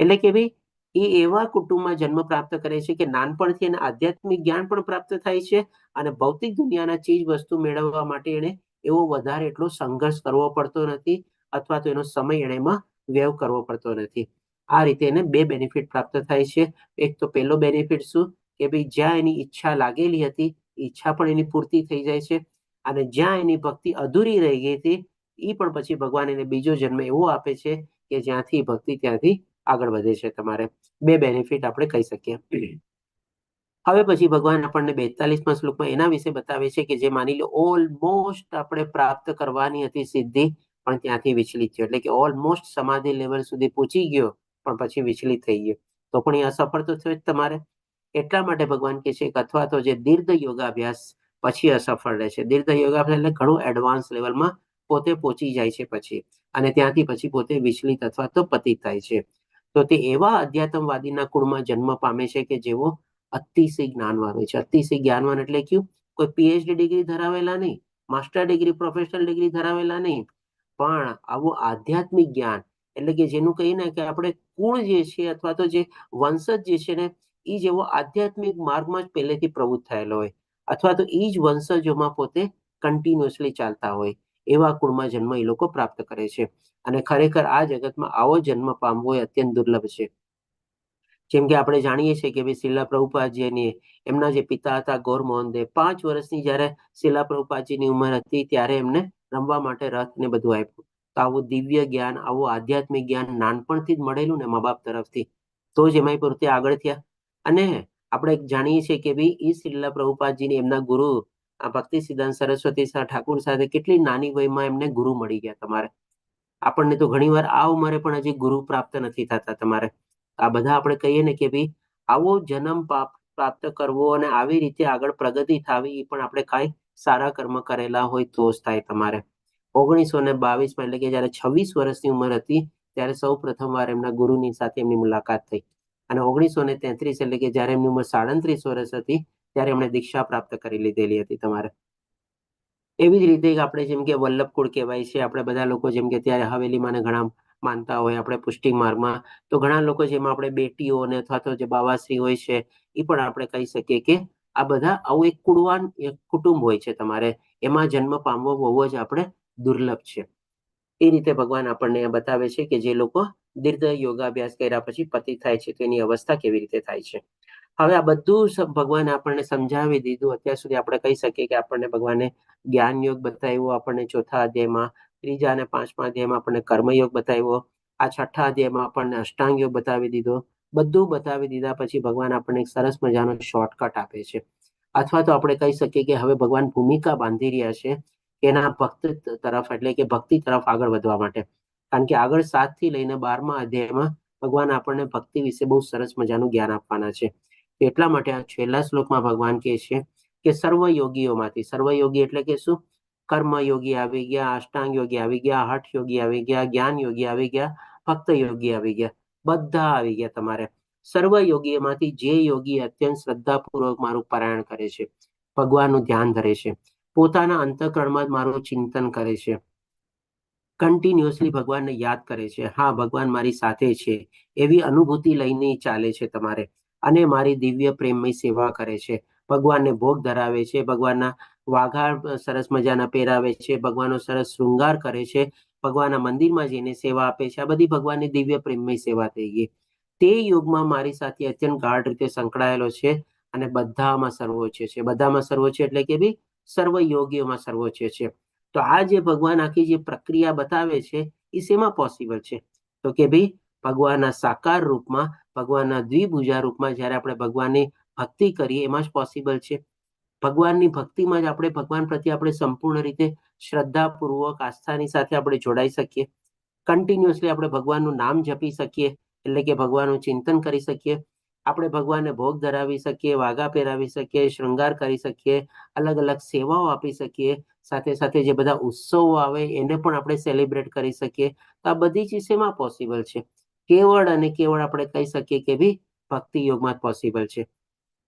એટલે કે ભાઈ એ એવા કુટુંબમાં જન્મ પ્રાપ્ત કરે છે કે નાનપણથી એને આધ્યાત્મિક જ્ઞાન પણ પ્રાપ્ત થાય છે અને ભૌતિક દુનિયાના ચીજ વસ્તુ મેળવવા માટે એને એવો વધારે એટલો સંઘર્ષ કરવો પડતો નથી અથવા તો એનો સમય એને એમાં વ્યય કરવો પડતો નથી. આ રીતે એને બે બેનિફિટ પ્રાપ્ત થાય છે. એક તો પહેલો બેનિફિટ શું કે ભાઈ જ્યાં એની ઈચ્છા લાગેલી હતી ઈચ્છા પણ એની પૂર્તિ થઈ જાય છે અને જ્યાં એની ભક્તિ અધૂરી રહી ગઈ હતી એ પણ પછી ભગવાન એને બીજો જન્મ એવો આપે છે કે જ્યાંથી ભક્તિ ત્યાંથી આગળ વધે છે. તમારે બે બેનિફિટ આપણે કહી શકીએ. હવે પછી ભગવાન આપણને 42મા શ્લોકમાં એના વિશે બતાવે છે કે જે માની લો ઓલમોસ્ટ આપણે પ્રાપ્ત કરવાની હતી સિદ્ધિ પણ ત્યાંથી વિચલિત થયો, એટલે કે ઓલમોસ્ટ સમાધિ લેવલ સુધી પહોંચી ગયો પણ પછી વિચલિત થઈ ગયો તો પણ એ અસફળ તો થયો જ તમારે. એટલા માટે ભગવાન કહે છે કે અથવા તો જે દીર્ઘ યોગાભ્યાસ પછી અસફળ રહે છે. દીર્ઘ યોગાભ્યાસ એટલે ઘણું એડવાન્સ લેવલમાં પોતે પહોંચી જાય છે પછી અને ત્યાંથી પછી પોતે વિચલિત અથવા તો પતિત થાય છે. તો તે એવા અધ્યાત્મવાદીના કુળમાં જન્મ પામે છે કે જેઓ અતિશય જ્ઞાનવાન હોય છે. અતિશય જ્ઞાનવાન એટલે કયું? કોઈ પીએચડી ડિગ્રી ધરાવેલા નહીં, માસ્ટર ડિગ્રી પ્રોફેશનલ ડિગ્રી ધરાવેલા નહીં, પણ આવું આધ્યાત્મિક જ્ઞાન એટલે કે જેનું કહીએ ને કે આપણે કુળ જે છે અથવા તો જે વંશજ જે છે ને એ જેવો આધ્યાત્મિક માર્ગમાં જ પહેલેથી પ્રવૃત્ત થયેલો હોય અથવા તો એ જ વંશજોમાં પોતે કન્ટિન્યુઅસલી ચાલતા હોય એવા કુળમાં જન્મ એ લોકો પ્રાપ્ત કરે છે. અને ખરેખર આ જગતમાં આવો જન્મ પામવો એ અત્યંત દુર્લભ છે. જેમ કે આપણે જાણીએ છીએ કે ભાઈ શિલા પ્રભુપાદજીની એમના જે પિતા હતા ગૌર મોહનદેવ 5 વર્ષની જ્યારે શિલા પ્રભુપાદજીની ઉંમર હતી ત્યારે એમને રમવા માટે રથ ને બધું આપ્યું. તો આવું દિવ્ય જ્ઞાન આવું આધ્યાત્મિક જ્ઞાન નાનપણથી જ મળેલું ને મા બાપ તરફથી તો જ એમાં પૂરતી આગળ થયા. અને આપણે જાણીએ છીએ કે ભાઈ એ શિલા પ્રભુપાદજીની એમના ગુરુ ભક્તિ સિદ્ધાંત સરસ્વતી ઠાકુર સાથે કેટલી નાની વયમાં એમને ગુરુ મળી ગયા. તમારે આપણને તો ઘણીવાર આ ઉંમરે પણ હજી ગુરુ પ્રાપ્ત નથી થતા. તમારે આ બધા આપણે કહીએ ને કે ભાઈ આવો જન્મ પ્રાપ્ત કરવો અને આવી રીતે આગળ પ્રગતિ થવી એ પણ આપણે કાંઈ સારા કર્મ કરેલા હોય તો જ થાય. તમારે 1922માં એટલે કે જયારે 26 વર્ષની ઉંમર હતી ત્યારે સૌ પ્રથમ વાર એમના ગુરુની સાથે એમની મુલાકાત થઈ અને 1933 એટલે કે જયારે એમની ઉંમર 37 વર્ષ હતી ત્યારે એમણે દીક્ષા પ્રાપ્ત કરી લીધેલી હતી. તમારે એવી જ રીતે આપણે જેમ કે વલ્લભ કુળ કહેવાય છે. આપણે બધા લોકો જેમ કે ત્યારે હવેલીમાં ઘણા માનતા હોય આપણે પુષ્ટિ માર્ગમાં તો ઘણા લોકો જેમાં આપણે બેટીઓ અને અથવા તો જે બાવાશ્રી હોય છે એ પણ આપણે કહી શકીએ કે આ બધા આવું એક કુળવાન કુટુંબ હોય છે. તમારે એમાં જન્મ પામવો બહુ જ આપણે દુર્લભ છે. એ રીતે ભગવાન આપણને બતાવે છે કે જે લોકો દીર્ઘ યોગાભ્યાસ કર્યા પછી પતિ થાય છે તો એની અવસ્થા કેવી રીતે થાય છે. હવે આ બધું ભગવાન આપણને સમજાવી દીધું. અત્યાર સુધી આપણે કહી શકીએ કે આપણને ભગવાને જ્ઞાન યોગ બતાવ્યો આપણને 4થા અધ્યાયમાં, 3જા અને 5મા અધ્યાયમાં આપણને કર્મયોગ બતાવ્યો, આ 6ઠ્ઠા અધ્યાયમાં આપણને અષ્ટાંગ યોગ બતાવી દીધો. બધું બતાવી દીધા પછી ભગવાન આપણને એક સરસ મજાનો શોર્ટકટ આપે છે અથવા તો આપણે કહી શકીએ કે હવે ભગવાન ભૂમિકા બાંધી રહ્યા છે એના ભક્ત તરફ એટલે કે ભક્તિ તરફ આગળ વધવા માટે. કારણ કે આગળ 7 થી લઈને 12મા અધ્યાયમાં ભગવાન આપણને ભક્તિ વિશે બહુ સરસ મજાનું જ્ઞાન આપવાના છે. એટલા માટે આ છેલ્લા શ્લોકમાં ભગવાન કહે છે કે સર્વયોગીઓમાંથી, સર્વયોગી એટલે કે શું? કર્મયોગી આવી ગયા, અષ્ટાંગ યોગી આવી ગયા, હઠ યોગી આવી ગયા, જ્ઞાન યોગી આવી ગયા, ભક્ત યોગી આવી ગયા, બધા આવી ગયા. તમારે સર્વયોગીઓમાંથી જે યોગી અત્યંત શ્રદ્ધાપૂર્વક મારું પારાયણ કરે છે, ભગવાનનું ધ્યાન ધરે છે, પોતાના અંતઃકરણમાં જ મારું ચિંતન કરે છે, કન્ટિન્યુઅસલી ભગવાનને યાદ કરે છે, હા ભગવાન મારી સાથે છે એવી અનુભૂતિ લઈને ચાલે છે. તમારે અને મારી દિવ્ય પ્રેમમય સેવા કરે છે, ભગવાનને ભોગ ધરાવે છે, ભગવાનના વાઘા સરસ મજાના પહેરાવે છે, ભગવાનનો સરસ શૃંગાર કરે છે, ભગવાનના મંદિરમાં જઈને સેવા આપે છે. આ બધી ભગવાનની દિવ્ય પ્રેમમય સેવા થઈ ગઈ. તે યુગમાં મારી સાથે અત્યંત ગાઢ રીતે સંકળાયેલો છે અને બધામાં સર્વોચ્ચ છે. બધામાં સર્વોચ્ચ એટલે કે ભાઈ સર્વ યોગીઓમાં સર્વોચ્ચ છે. તો આ જે ભગવાન આખી જે પ્રક્રિયા બતાવે છે એ શેમાં પોસિબલ છે? તો કે ભાઈ ભગવાનના સાકાર રૂપમાં, ભગવાનના દ્વિભુજા રૂપમાં જ્યારે આપણે ભગવાનની ભક્તિ કરીએ એમાં જ પોસિબલ છે. ભગવાનની ભક્તિમાં જ આપણે ભગવાન પ્રત્યે આપણે સંપૂર્ણ રીતે શ્રદ્ધાપૂર્વક આસ્થાની સાથે આપણે જોડાઈ શકીએ. કન્ટિન્યુઅસલી આપણે ભગવાનનું નામ જપી શકીએ એટલે કે ભગવાનનું ચિંતન કરી શકીએ. આપણે ભગવાનને ભોગ ધરાવી શકીએ, વાઘા પહેરાવી શકીએ, શૃંગાર કરી શકીએ, અલગ અલગ સેવાઓ આપી શકીએ, સાથે સાથે જે બધા ઉત્સવો આવે એને પણ આપણે સેલિબ્રેટ કરી શકીએ. તો આ બધી ચીજ શેમાં પોસિબલ છે? કેવળ અને કેવળ આપણે કહી શકીએ કે ભાઈ ભક્તિ યોગમાં જ પોસિબલ છે.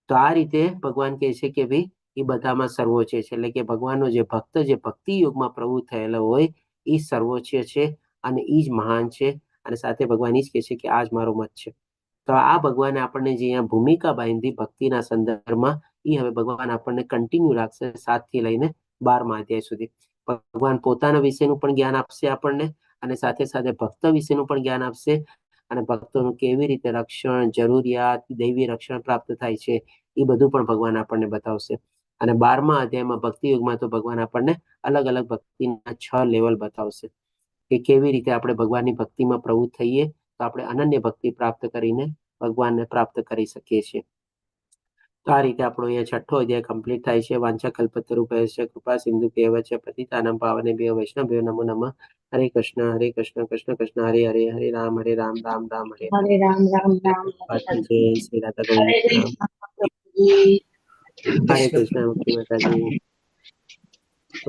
તો આ રીતે ભગવાન કહે છે કે ભાઈ એ બધામાં સર્વોચ્ચ છે, એટલે કે ભગવાનનો જે ભક્ત જે ભક્તિ યોગમાં પ્રવૃત્ત થયેલો હોય એ સર્વોચ્ચ છે અને એ જ મહાન છે. અને સાથે ભગવાન એ જ કહે છે કે આ જ મારો મત છે. તો આ ભગવાને આપણને જે અહીંયા ભૂમિકા બાંધી ભક્તિના સંદર્ભમાં, એ હવે ભગવાન આપણને કન્ટિન્યુ રાખશે 7 થી લઈને 12મા અધ્યાય સુધી. ભગવાન પોતાના વિશેનું પણ જ્ઞાન આપશે આપણને, અને સાથે સાથે ભક્ત વિશેનું પણ જ્ઞાન આપશે, અને ભક્તોનું કેવી રીતે રક્ષણ, જરૂરિયાત, દૈવી રક્ષણ પ્રાપ્ત થાય છે એ બધું પણ ભગવાન આપણને બતાવશે. અને 12મા અધ્યાયમાં ભક્તિ યુગમાં તો ભગવાન આપણને અલગ અલગ ભક્તિના 6 લેવલ બતાવશે કે કેવી રીતે આપણે ભગવાનની ભક્તિમાં પ્રવૃત્ત થઈએ તો આપણે અનન્ય ભક્તિ પ્રાપ્ત કરીને ભગવાનને પ્રાપ્ત કરી શકીએ છીએ. તો આ રીતે આપણો અહીંયા 6ઠ્ઠો અધ્યાય કમ્પ્લીટ થાય છે. વાંચા કલ્પતરુભ્યશ્ચ કૃપા સિંધુ ભ્યવચ પતિતાનાં પાવનેભ્યો વૈષ્ણવેભ્યો નમો નમઃ. હરે કૃષ્ણ કૃષ્ણ કૃષ્ણ હરે હરે, હરે રામ રામ રામ હરે હરે. હરે રામ રામ રામ હરે પાટન હરે. જય શ્રી રાધા હરે ગોવિંદ પ્રણામ. કૃષ્ણ પ્રભુજી. હરે કૃષ્ણ મુક્તિ માતાજી.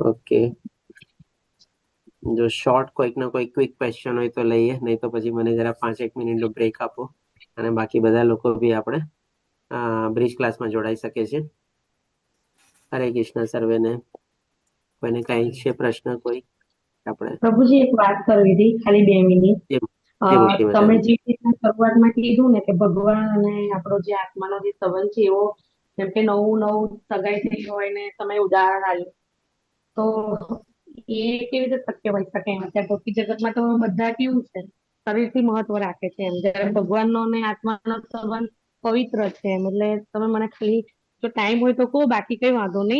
ઓકે, જો શોર્ટ કોઈક ના કોઈ ક્વિક ક્વેશ્ચન હોય તો લઈએ, નહીં તો પછી મને જરા 5-1 મિનિટનો બ્રેક આપો, અને બાકી બધા લોકો બી આપણે બ્રિજ ક્લાસમાં જોડાઈ શકે છે. હરે કૃષ્ણ સર્વેને. કોઈને કઈ છે પ્રશ્ન કોઈ? આપણે પ્રભુજી એક વાત કરવી હતી, ખાલી 2 મિનિટ. જે મુક્તિ તમે માતાજી. જે રીતના શરૂઆતમાં કીધું ને કે ભગવાન અને આપણો જે આત્માનો જે સંબંધ છે એવો, જેમ કે નવું નવું સગાઈ થઈ હોય ને તમે ઉદાહરણ આપ્યું, તો એ કેવી રીતે શક્ય હોય શકે? એમ અત્યારે ભૌતિક જગતમાં તો બધા કેવું છે, શરીરથી મહત્વ રાખે છે, એમ જ્યારે ભગવાનનો અને આત્માનો સંબંધ પવિત્ર છે. એમ એટલે તમે મને ખાલી જો ટાઈમ હોય તો કહો, બાકી કઈ વાંધો નહીં.